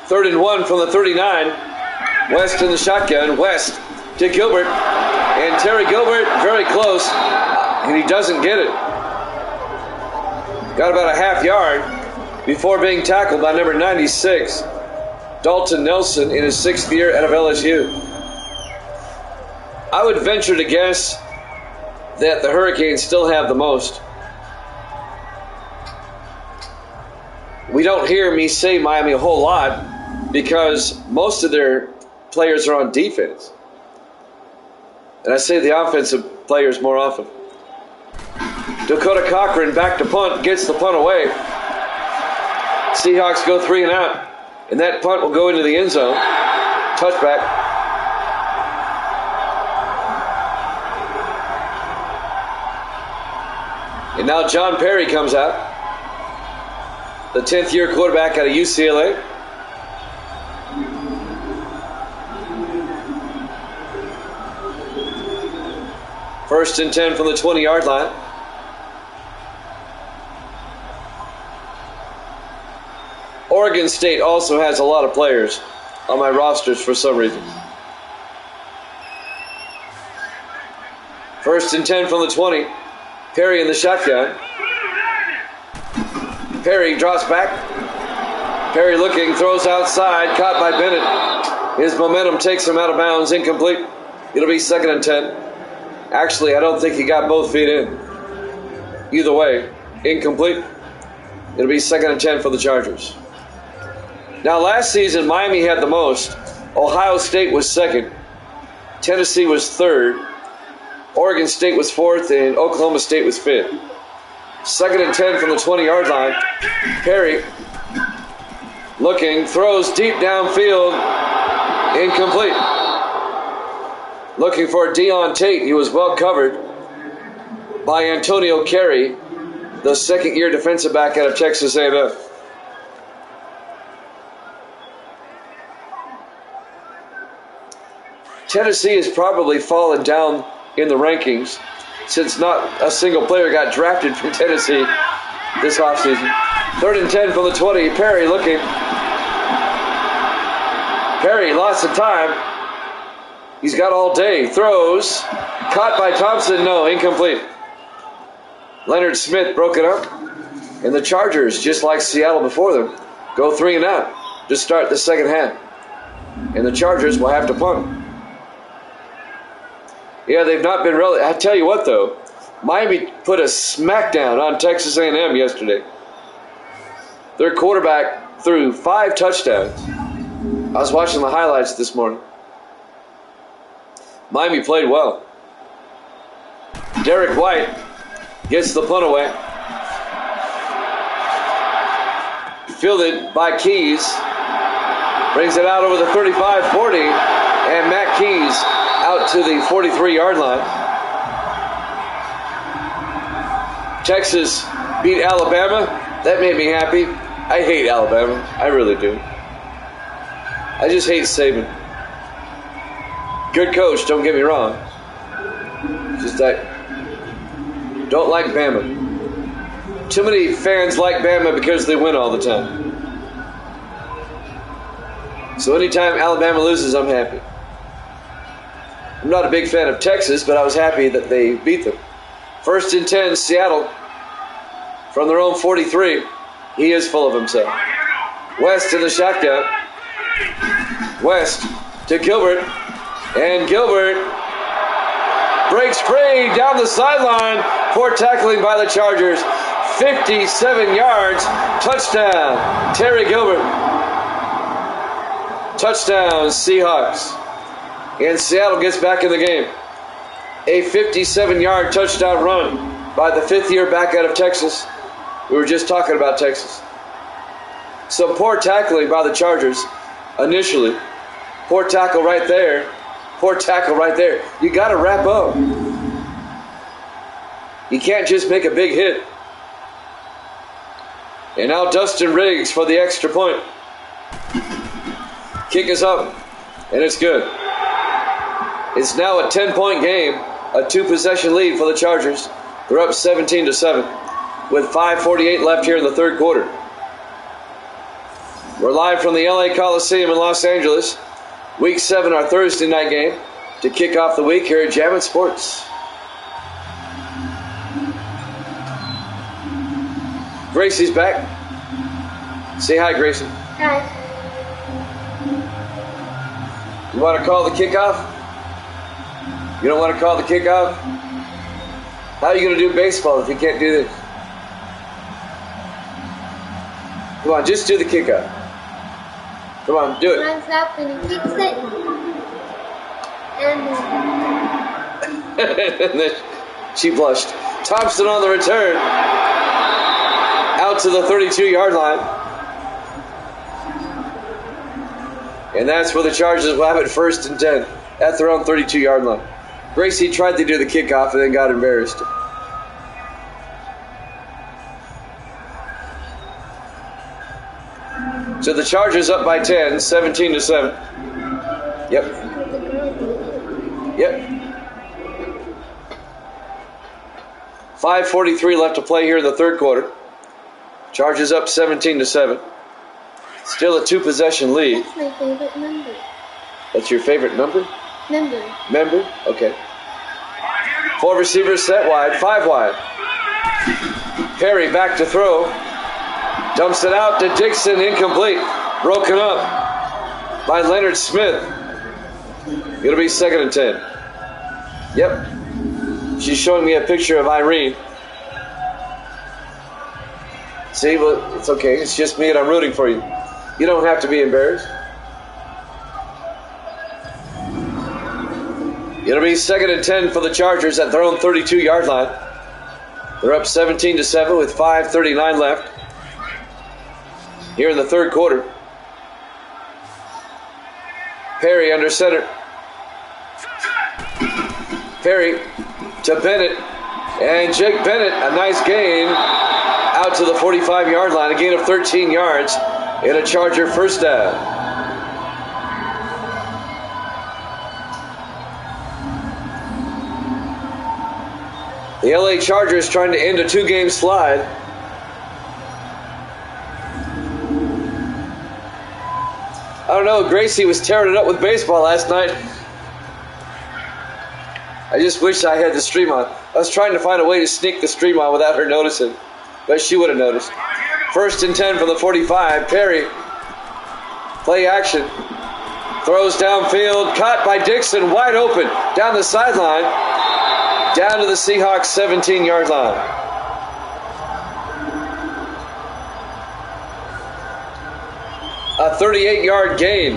Third and 1 from the 39. West in the shotgun. West to Gilbert. And Terry Gilbert, very close. And he doesn't get it. Got about a half yard before being tackled by number 96, Dalton Nelson, in his 6th year out of LSU. I would venture to guess that the Hurricanes still have the most. We don't hear me say Miami a whole lot because most of their players are on defense. And I say the offensive players more often. Dakota Cochran back to punt, gets the punt away. Seahawks go 3 and out, and that punt will go into the end zone. Touchback. And now John Perry comes out, the 10th year quarterback out of UCLA. First and 10 from the 20 yard line. Oregon State also has a lot of players on my rosters for some reason. First and 10 from the 20. Perry in the shotgun. Perry drops back. Perry looking, throws outside, caught by Bennett. His momentum takes him out of bounds, incomplete. It'll be 2nd and 10. Actually, I don't think he got both feet in. Either way, incomplete. It'll be 2nd and 10 for the Chargers. Now, last season, Miami had the most. Ohio State was 2nd. Tennessee was 3rd. Oregon State was 4th, and Oklahoma State was 5th. 2nd and 10 from the 20-yard line. Perry looking, throws deep downfield, incomplete. Looking for Deon Tate. He was well covered by Antonio Carey, the 2nd-year defensive back out of Texas A&M. Tennessee has probably fallen down in the rankings since not a single player got drafted from Tennessee this offseason. 3rd and 10 from the 20. Perry looking. Perry lost some time. He's got all day. Throws. Caught by Thompson. No, incomplete. Leonard Smith broke it up. And the Chargers, just like Seattle before them, go 3 and out to start the second half. And the Chargers will have to punt. Yeah, they've not been really. I tell you what, though, Miami put a smackdown on Texas A&M yesterday. Their quarterback threw 5 touchdowns. I was watching the highlights this morning. Miami played well. Derek White gets the punt away. Fielded by Keys. Brings it out over the 35-40. And Matt Keys out to the 43-yard line. Texas beat Alabama. That made me happy. I hate Alabama. I really do. I just hate Saban. Good coach, don't get me wrong. Just I don't like Bama. Too many fans like Bama because they win all the time. So anytime Alabama loses, I'm happy. I'm not a big fan of Texas, but I was happy that they beat them. 1st and 10, Seattle. From their own 43. He is full of himself. West in the shotgun. West to Gilbert. And Gilbert breaks free down the sideline. Poor tackling by the Chargers. 57 yards. Touchdown. Terry Gilbert. Touchdown, Seahawks. And Seattle gets back in the game. A 57-yard touchdown run by the 5th-year back out of Texas. We were just talking about Texas. Some poor tackling by the Chargers initially. Poor tackle right there. Poor tackle right there. You got to wrap up. You can't just make a big hit. And now Dustin Riggs for the extra point. Kick is up, and it's good. It's now a 10-point game, a 2-possession lead for the Chargers. They're up 17-7 with 5:48 left here in the third quarter. We're live from the LA Coliseum in Los Angeles. Week 7, our Thursday night game, to kick off the week here at Jammin' Sports. Gracie's back. Say hi, Gracie. Hi. You want to call the kickoff? You don't want to call the kickoff? How are you going to do baseball if you can't do this? Come on, just do the kickoff. Come on, do it. Runs up and he kicks it. And then she blushed. Thompson on the return. Out to the 32-yard line. And that's where the Chargers will have it 1st and 10 at their own 32-yard line. Gracie tried to do the kickoff and then got embarrassed. So the Chargers up by 10, 17-7. Yep. Yep. 5:43 left to play here in the third quarter. Chargers up 17-7. Still a 2-possession lead. that's my favorite number. That's your favorite number? Number. Member? Okay. 4 receivers set wide, 5 wide. Perry back to throw. Dumps it out to Dixon, incomplete. Broken up by Leonard Smith. It'll be 2nd and 10. Yep. She's showing me a picture of Irene. See, well, it's okay. It's just me and I'm rooting for you. You don't have to be embarrassed. It'll be 2nd and 10 for the Chargers at their own 32-yard line. They're up 17-7 with 5:39 left here in the third quarter. Perry under center. Perry to Bennett. And Jake Bennett, a nice gain out to the 45-yard line. A gain of 13 yards and a Charger first down. The LA Chargers trying to end a 2-game slide. I don't know, Gracie was tearing it up with baseball last night. I just wish I had the stream on. I was trying to find a way to sneak the stream on without her noticing, but she would have noticed. 1st and 10 from the 45. Perry, play action. Throws downfield, caught by Dixon, wide open, down the sideline, down to the Seahawks 17-yard line. A 38-yard gain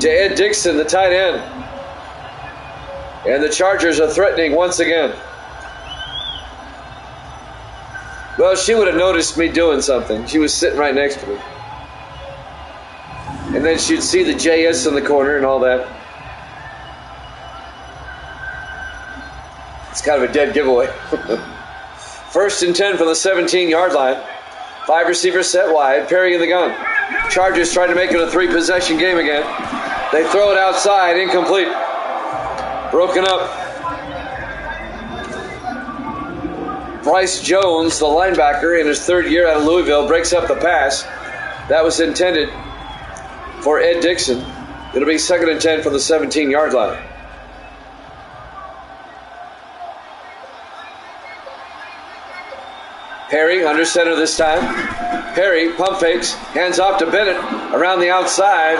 to Ed Dixon, the tight end. And the Chargers are threatening once again. Well, she would have noticed me doing something. She was sitting right next to me. And then she'd see the JS in the corner and all that. It's kind of a dead giveaway. 1st and 10 from the 17-yard line. 5 receivers set wide. Perry in the gun. Chargers trying to make it a 3-possession game again. They throw it outside. Incomplete. Broken up. Bryce Jones, the linebacker, in his 3rd year out of Louisville, breaks up the pass. That was intended for Ed Dixon. It'll be 2nd and 10 from the 17-yard line. Perry under center this time. Perry pump fakes, hands off to Bennett around the outside.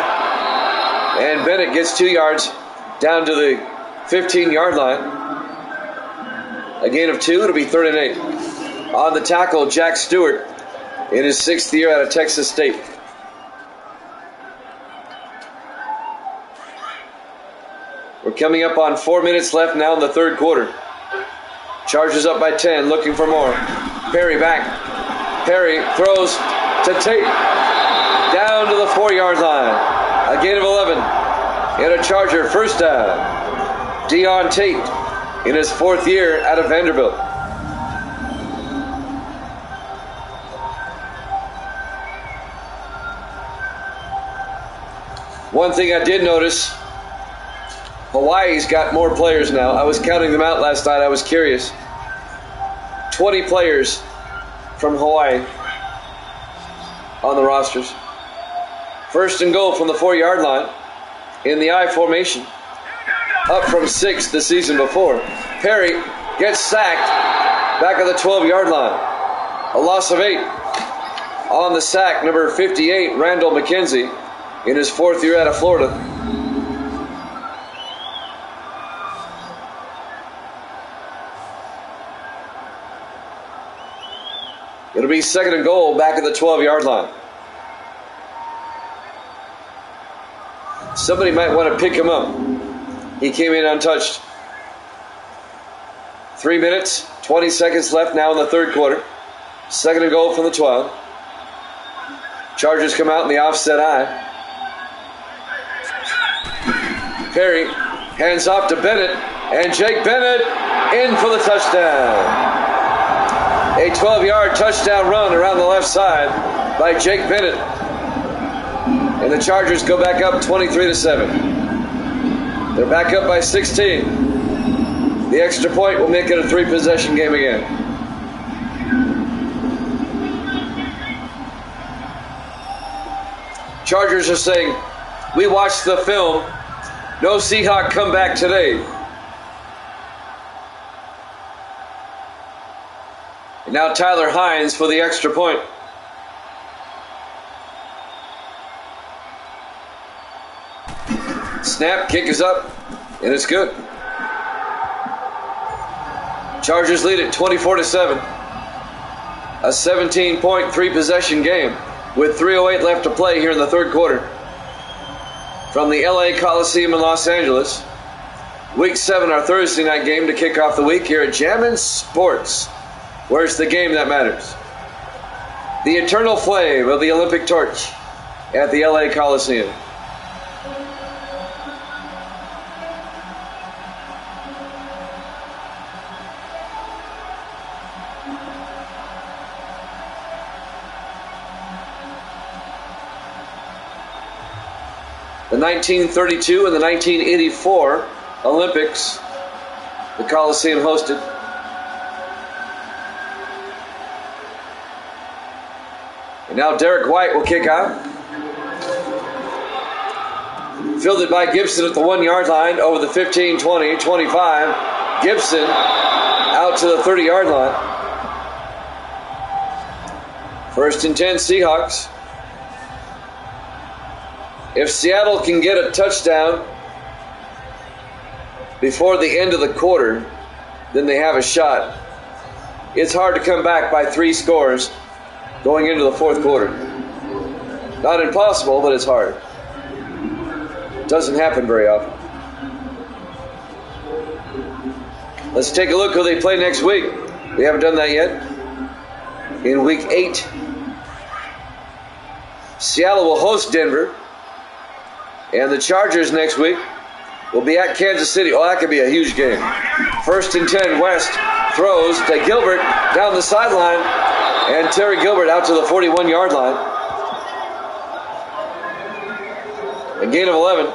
And Bennett gets 2 yards down to the 15-yard line. A gain of 2, it'll be 3rd and 8. On the tackle, Jack Stewart in his 6th year out of Texas State. We're coming up on 4 minutes left now in the 3rd quarter. Chargers up by 10, looking for more. Perry back. Perry throws to Tate. Down to the 4-yard line. A gain of 11. And a Charger first down. Deon Tate in his 4th year out of Vanderbilt. One thing I did notice, Hawaii's got more players now. I was counting them out last night. I was curious. 20 players from Hawaii on the rosters. 1st and goal from the 4-yard line in the I formation. Up from 6 the season before. Perry gets sacked back at the 12-yard line. A loss of 8. On the sack, number 58, Randall McKenzie, in his 4th year out of Florida. It'll be 2nd and goal back at the 12-yard line. Somebody might want to pick him up. He came in untouched. 3 minutes, 20 seconds left now in the 3rd quarter. 2nd and goal from the 12. Chargers come out in the offset I. Perry hands off to Bennett, and Jake Bennett in for the touchdown. A 12-yard touchdown run around the left side by Jake Bennett. And the Chargers go back up 23-7. They're back up by 16. The extra point will make it a 3-possession game again. Chargers are saying, we watched the film. No Seahawk comeback today. And now Tyler Hines for the extra point. Snap, kick is up, and it's good. Chargers lead at 24-7. A 17-point 3-possession game with 3:08 left to play here in the 3rd quarter. From the LA Coliseum in Los Angeles. Week 7, our Thursday night game to kick off the week here at Jammin' Sports. Where's the game that matters? The eternal flame of the Olympic torch at the LA Coliseum. The 1932 and the 1984 Olympics, the Coliseum hosted. And now Derek White will kick out. Fielded by Gibson at the 1 yard line over the 15, 20, 25. Gibson out to the 30 yard line. 1st and 10 Seahawks. If Seattle can get a touchdown before the end of the quarter, then they have a shot. It's hard to come back by 3 scores going into the 4th quarter. Not impossible, but it's hard. Doesn't happen very often. Let's take a look who they play next week. We haven't done that yet. In week 8, Seattle will host Denver. And the Chargers next week will be at Kansas City. Oh, that could be a huge game. 1st and 10, West throws to Gilbert down the sideline. And Terry Gilbert out to the 41 yard line. A gain of 11.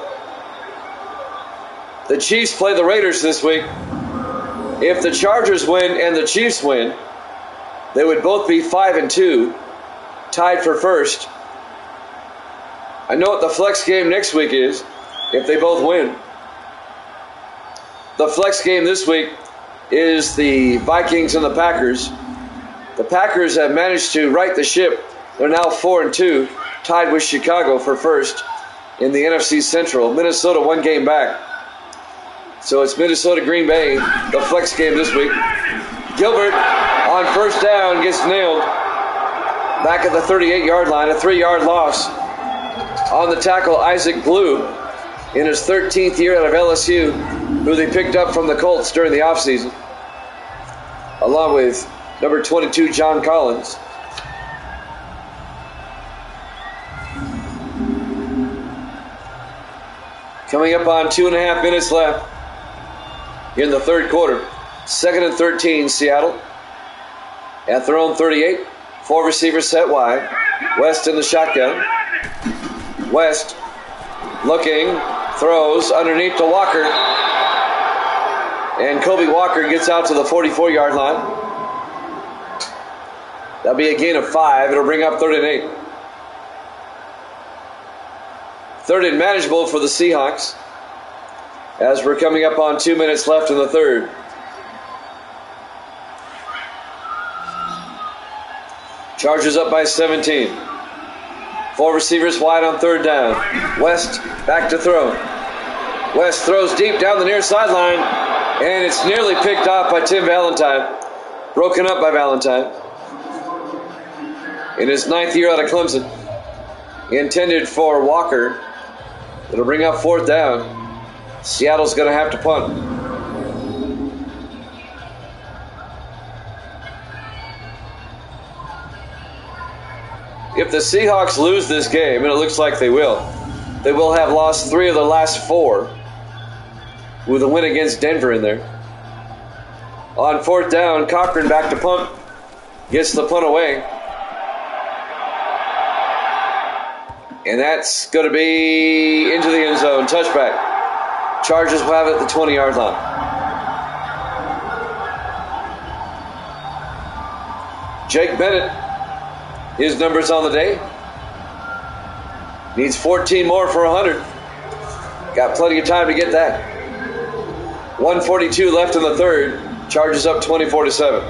The Chiefs play the Raiders this week. If the Chargers win and the Chiefs win, they would both be 5 and 2, tied for first. I know what the flex game next week is, if they both win. The flex game this week is the Vikings and the Packers. The Packers have managed to right the ship. They're now 4 and 2, tied with Chicago for first in the NFC Central. Minnesota 1 game back. So it's Minnesota Green Bay, the flex game this week. Gilbert on 1st down gets nailed. Back at the 38 yard line, a 3 yard loss. On the tackle, Isaac Blue in his 13th year out of LSU, who they picked up from the Colts during the offseason, along with number 22, John Collins. Coming up on 2.5 minutes left in the 3rd quarter. 2nd and 13, Seattle. At their own 38, 4 receivers set wide. West in the shotgun. West looking, throws underneath to Walker. And Kobe Walker gets out to the 44 yard line. That'll be a gain of 5. It'll bring up 3rd and 8. 3rd and manageable for the Seahawks as we're coming up on 2 minutes left in the 3rd. Chargers up by 17. 4 receivers wide on 3rd down. West back to throw. West throws deep down the near sideline, and it's nearly picked off by Tim Valentine. Broken up by Valentine. In his 9th year out of Clemson. Intended for Walker. It'll bring up 4th down. Seattle's going to have to punt. If the Seahawks lose this game, and it looks like they will have lost 3 of the last 4 with a win against Denver in there. On 4th down, Cochran back to punt. Gets the punt away. And that's going to be into the end zone. Touchback. Chargers will have it at the 20 yard line. Jake Bennett. His numbers on the day. Needs 14 more for 100. Got plenty of time to get that. 1:42 left in the 3rd. Chargers up 24-7.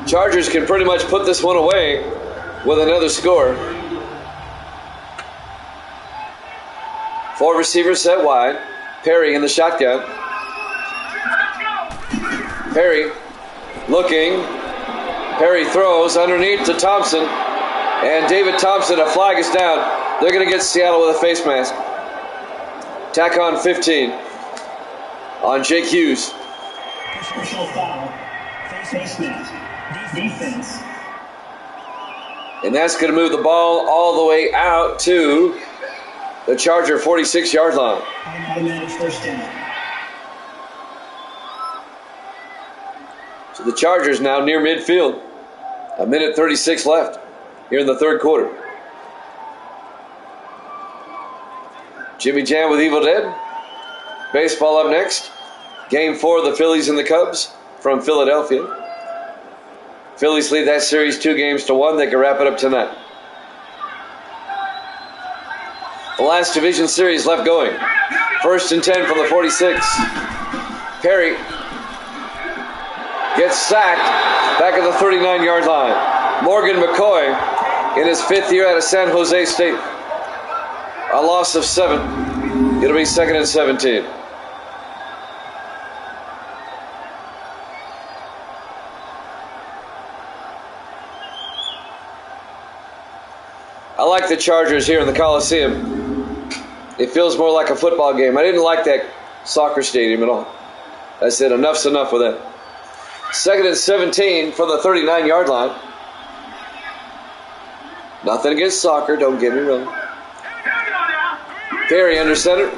Chargers can pretty much put this one away with another score. 4 receivers set wide. Perry in the shotgun. Perry looking. Perry throws underneath to Thompson. And David Thompson, a flag is down. They're going to get Seattle with a face mask. Tack on 15 on Jake Hughes. Personal foul. Face mask. Defense. And that's going to move the ball all the way out to the Charger 46 yard line. Automatic 1st down. So the Chargers now near midfield. 1:36 left here in the 3rd quarter. Jimmy Jam with Evil Dead. Baseball up next. Game 4 of the Phillies and the Cubs from Philadelphia. Phillies lead that series 2-1. They can wrap it up tonight. The last division series left going. 1st and 10 from the 46. Perry gets sacked back at the 39-yard line. Morgan McCoy in his 5th year out of San Jose State. A loss of 7. It'll be 2nd and 17. I like the Chargers here in the Coliseum. It feels more like a football game. I didn't like that soccer stadium at all. I said enough's enough with that. 2nd and 17 from the 39-yard line. Nothing against soccer, don't get me wrong. Perry under center.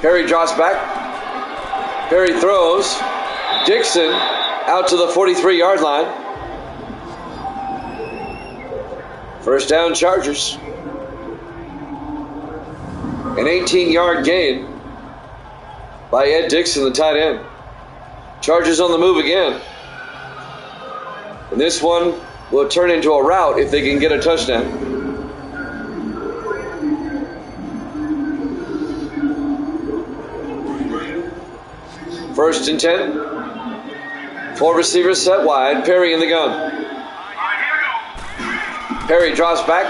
Perry drops back. Perry throws. Dixon out to the 43-yard line. First down, Chargers. An 18-yard gain by Ed Dixon, the tight end. Chargers on the move again. And this one will turn into a rout if they can get a touchdown. First and 10. 4 receivers set wide. Perry in the gun. Perry drops back.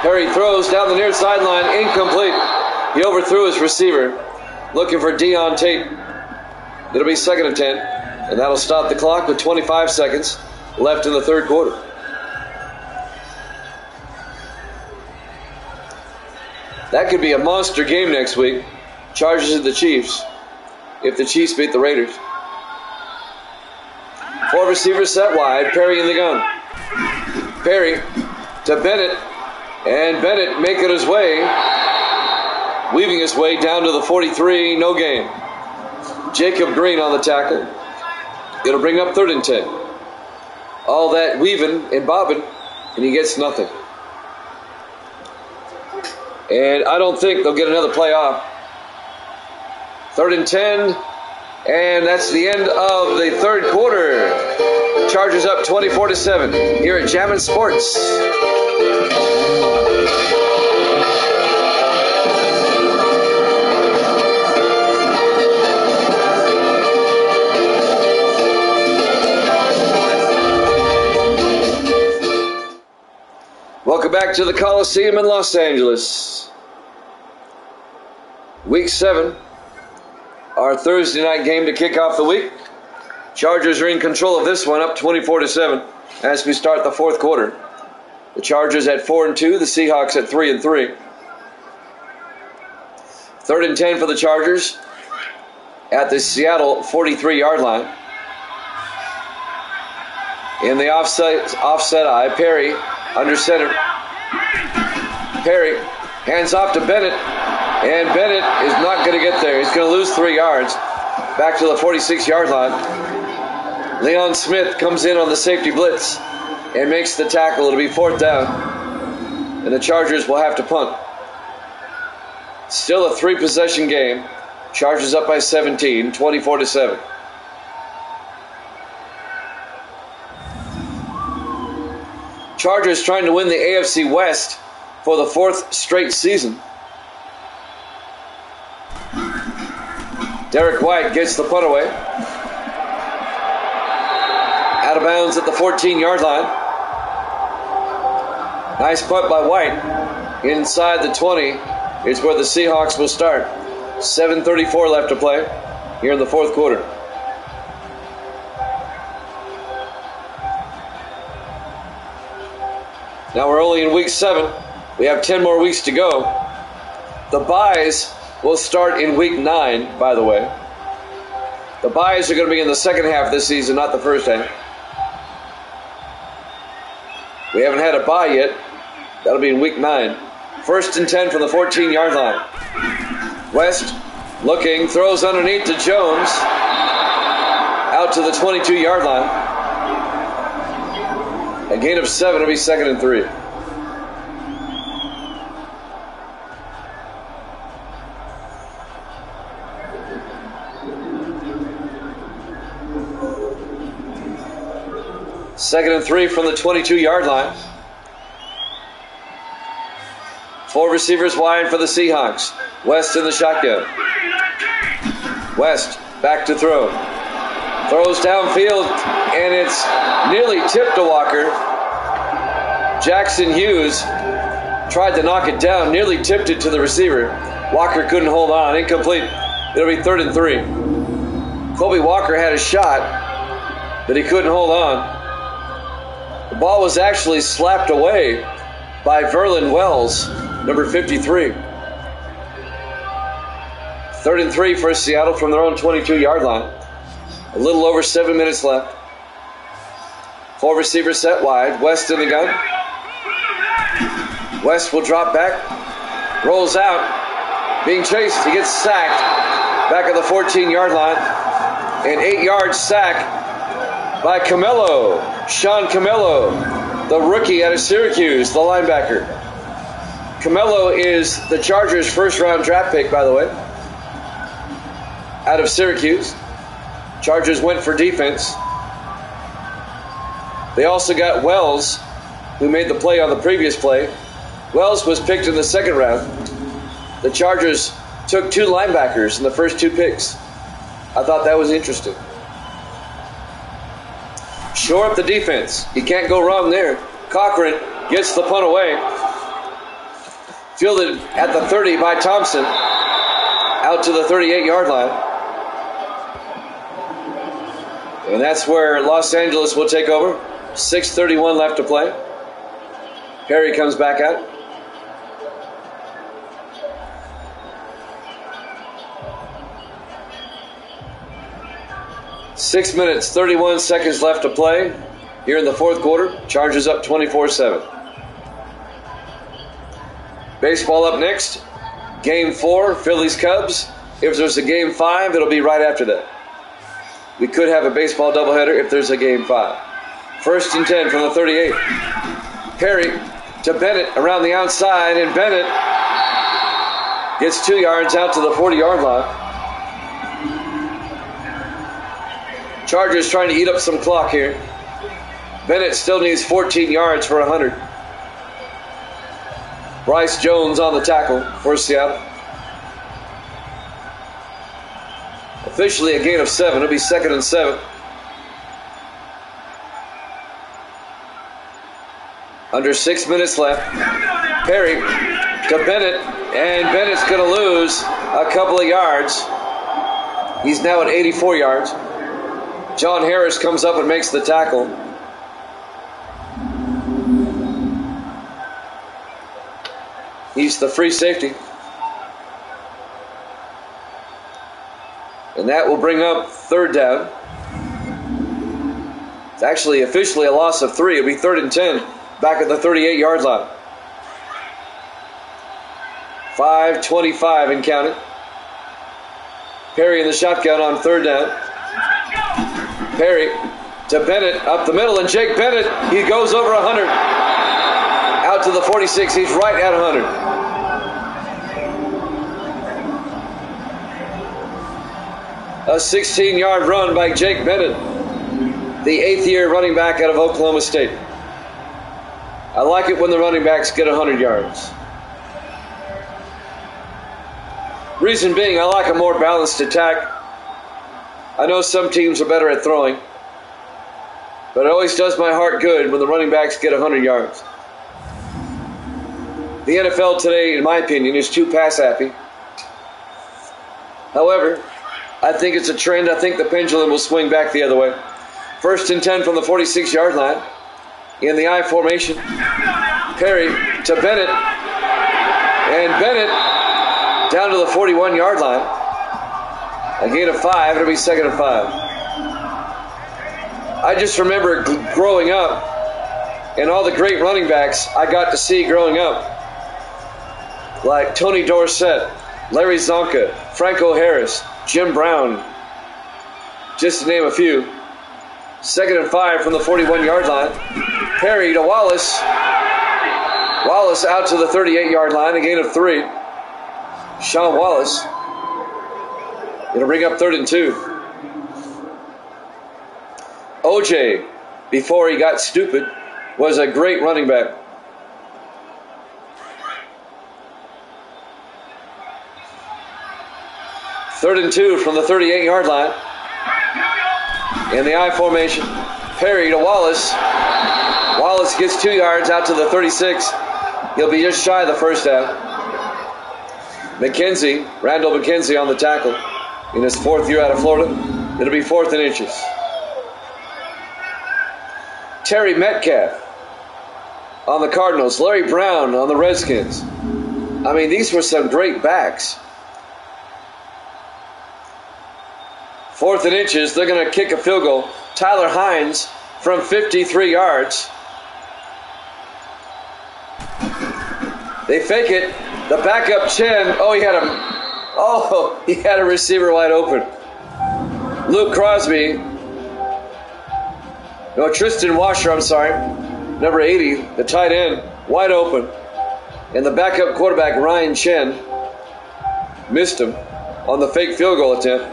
Perry throws down the near sideline. Incomplete. He overthrew his receiver. Looking for Deon Tate. It'll be 2nd and 10. And that'll stop the clock with 25 seconds left in the 3rd quarter. That could be a monster game next week. Chargers and the Chiefs. If the Chiefs beat the Raiders. 4 receivers set wide. Perry in the gun. Perry to Bennett, and Bennett making his way, weaving his way down to the 43, no gain. Jacob Green on the tackle. It'll bring up 3rd and 10. All that weaving and bobbing, and he gets nothing. And I don't think they'll get another play off. 3rd and 10, and that's the end of the 3rd quarter. Chargers up 24-7 here at Jammin' Sports. Welcome back to the Coliseum in Los Angeles. Week 7, our Thursday night game to kick off the week. Chargers are in control of this one, up 24-7 as we start the 4th quarter. The Chargers at 4-2, the Seahawks at 3-3. 3rd and 10 for the Chargers at the Seattle 43-yard line. In the offset eye, Perry under center. Perry hands off to Bennett, and Bennett is not going to get there. He's going to lose 3 yards. Back to the 46-yard line. Leon Smith comes in on the safety blitz and makes the tackle. It'll be 4th down, and the Chargers will have to punt. Still a 3-possession game. Chargers up by 17, 24-7. Chargers trying to win the AFC West for the 4th straight season. Derek White gets the punt away. Out of bounds at the 14-yard line. Nice punt by White. Inside the 20 is where the Seahawks will start. 7:34 left to play here in the 4th quarter. Now we're only in week 7. We have 10 more weeks to go. The byes will start in week 9, by the way. The byes are going to be in the second half of this season, not the first half. We haven't had a bye yet. That'll be in week 9. 1st and 10 from the 14-yard line. West looking, throws underneath to Jones. Out to the 22-yard line. A gain of 7, it'll be 2nd and 3. 2nd and 3 from the 22-yard line. 4 receivers wide for the Seahawks. West in the shotgun. West back to throw. Throws downfield, and it's nearly tipped to Walker. Jackson Hughes tried to knock it down, nearly tipped it to the receiver. Walker couldn't hold on. Incomplete. It'll be 3rd and 3. Colby Walker had a shot, but he couldn't hold on. The ball was actually slapped away by Verlin Wells, number 53. 3rd and 3 for Seattle from their own 22-yard line. A little over 7 minutes left. 4 receivers set wide. West in the gun. West will drop back. Rolls out. Being chased. He gets sacked. Back at the 14-yard line. An 8-yard sack by Camelo. Sean Camelo, the rookie out of Syracuse, the linebacker. Camelo is the Chargers' first-round draft pick, by the way, out of Syracuse. Chargers went for defense. They also got Wells, who made the play on the previous play. Wells was picked in the 2nd round. The Chargers took 2 linebackers in the first 2 picks. I thought that was interesting. Shore up the defense. You can't go wrong there. Cochran gets the punt away. Fielded at the 30 by Thompson. Out to the 38-yard line. And that's where Los Angeles will take over. 6:31 left to play. Perry comes back out. Six minutes, 31 seconds left to play here in the 4th quarter. Chargers up 24-7. Baseball up next. Game 4, Phillies-Cubs. If there's a Game 5, it'll be right after that. We could have a baseball doubleheader if there's a Game 5. 1st and 10 from the 38. Perry to Bennett around the outside, and Bennett gets 2 yards out to the 40-yard line. Chargers trying to eat up some clock here. Bennett still needs 14 yards for 100. Bryce Jones on the tackle for Seattle. Officially a gain of 7. It'll be 2nd and 7. Under 6 minutes left. Perry to Bennett, and Bennett's going to lose a couple of yards. He's now at 84 yards. John Harris comes up and makes the tackle. He's the free safety. And that will bring up 3rd down. It's actually officially a loss of 3. It'll be 3rd and 10 back at the 38-yard line. 5:25 and counting. Perry in the shotgun on 3rd down. Perry to Bennett up the middle, and Jake Bennett, he goes over 100. Out to the 46, he's right at 100. A 16-yard run by Jake Bennett, the 8th-year running back out of Oklahoma State. I like it when the running backs get 100 yards. Reason being, I like a more balanced attack. I know some teams are better at throwing, but it always does my heart good when the running backs get 100 yards. The NFL today, in my opinion, is too pass-happy. However, I think it's a trend. I think the pendulum will swing back the other way. 1st and 10 from the 46-yard line. In the I formation. Perry to Bennett. And Bennett down to the 41-yard line. A gain of 5. It'll be 2nd and 5. I just remember growing up and all the great running backs I got to see growing up. Like Tony Dorsett, Larry Zonka, Franco Harris, Jim Brown, just to name a few. 2nd and 5 from the 41-yard line. Perry to Wallace. Wallace out to the 38-yard line, a gain of 3. Sean Wallace. It'll bring up 3rd and 2. OJ before he got stupid, was a great running back. Third and 2 from the 38-yard line. In the I formation. Perry to Wallace. Wallace gets 2 yards out to the 36. He'll be just shy of the first down. Randall McKenzie on the tackle. In his 4th year out of Florida. It'll be 4th and inches. Terry Metcalf on the Cardinals. Larry Brown on the Redskins. I mean, these were some great backs. 4th and inches. They're going to kick a field goal. Tyler Hines from 53 yards. They fake it. The backup Chen. He had a receiver wide open. Luke Crosby. No, Tristan Washer, number 80, the tight end, wide open. And the backup quarterback, Ryan Chen, missed him on the fake field goal attempt.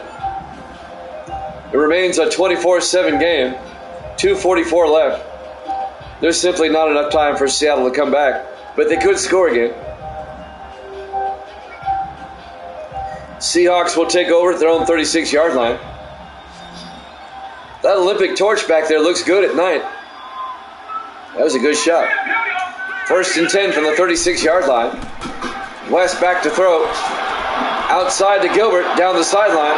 It remains a 24-7 game, 2:44 left. There's simply not enough time for Seattle to come back, but they could score again. Seahawks will take over at their own 36-yard line. That Olympic torch back there looks good at night. That was a good shot. 1st and 10 from the 36-yard line. West back to throw. Outside to Gilbert, down the sideline.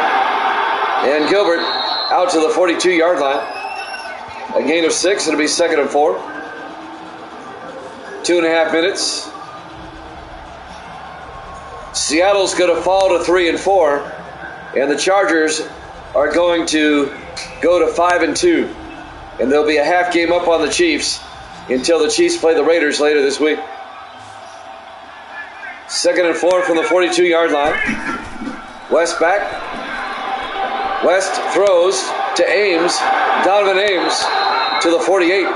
And Gilbert out to the 42-yard line. A gain of 6, it'll be 2nd and 4. 2.5 minutes. Seattle's going to fall to 3 and 4. And the Chargers are going to go to 5 and 2. And there'll be a half game up on the Chiefs until the Chiefs play the Raiders later this week. 2nd and 4 from the 42-yard line. West back. West throws to Ames. Donovan Ames to the 48.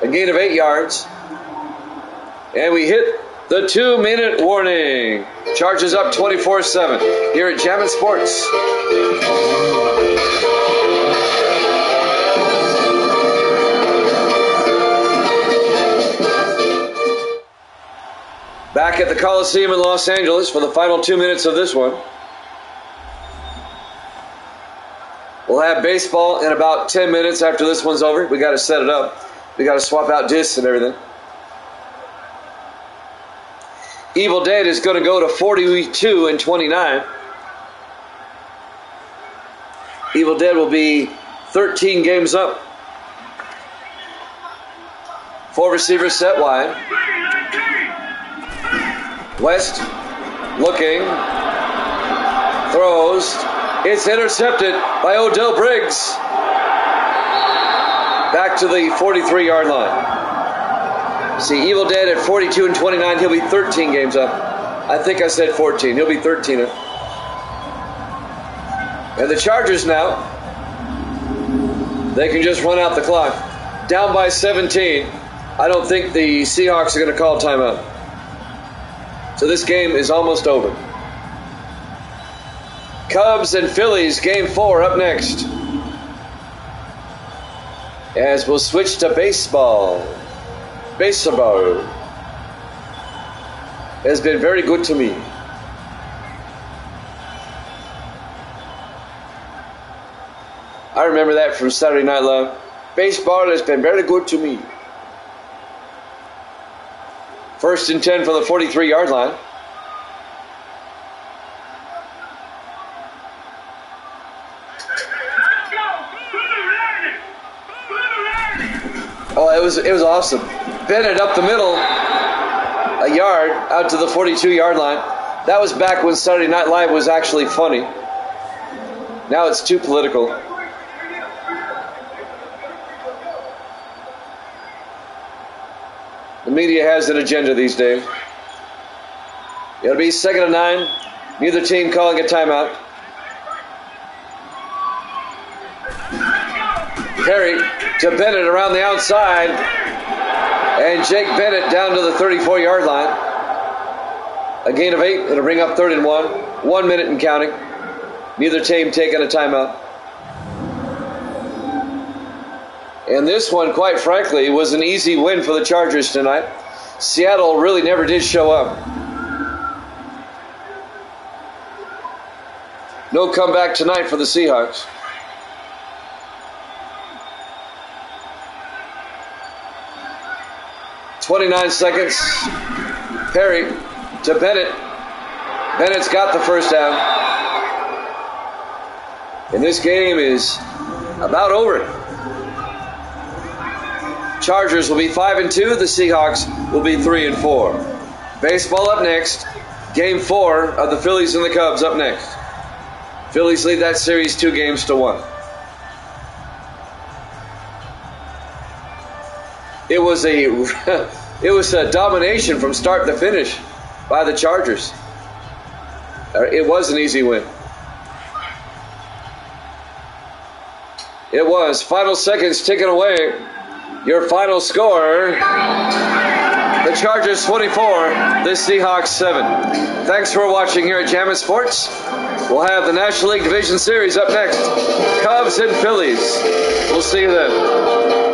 A gain of 8 yards. And we hit the 2-minute warning. Charges up 24-7 here at Jammin' Sports. Back at the Coliseum in Los Angeles for the final 2 minutes of this one. We'll have baseball in about 10 minutes after this one's over. We got to set it up. We got to swap out discs and everything. Evil Dead is going to go to 42 and 29. Evil Dead will be 13 games up. 4 receivers set wide. West looking. Throws. It's intercepted by Odell Briggs. Back to the 43-yard line. See, Evil Dead at 42 and 29, he'll be 13 games up. I think I said 14. He'll be 13. And the Chargers now, they can just run out the clock. Down by 17. I don't think the Seahawks are going to call timeout. So this game is almost over. Cubs and Phillies, game 4 up next. As we'll switch to baseball. Baseball has been very good to me. I remember that from Saturday Night Live. Baseball has been very good to me. 1st and 10 from the 43-yard line. Oh, it was awesome. Bennett up the middle, a yard out to the 42-yard line. That was back when Saturday Night Live was actually funny. Now it's too political. The media has an agenda these days. It'll be 2nd and 9. Neither team calling a timeout. Perry to Bennett around the outside. And Jake Bennett down to the 34-yard line. A gain of 8. It'll bring up 3rd and 1. 1 minute and counting. Neither team taking a timeout. And this one, quite frankly, was an easy win for the Chargers tonight. Seattle really never did show up. No comeback tonight for the Seahawks. .29 seconds. Perry to Bennett. Bennett's got the first down. And this game is about over. Chargers will be 5-2. The Seahawks will be 3-4. Baseball up next. Game 4 of the Phillies and the Cubs up next. Phillies lead that series 2-1. It was a domination from start to finish by the Chargers. It was an easy win. It was. Final seconds ticking away. Your final score: the Chargers 24, the Seahawks 7. Thanks for watching here at Jammin' Sports. We'll have the National League Division Series up next. Cubs and Phillies. We'll see you then.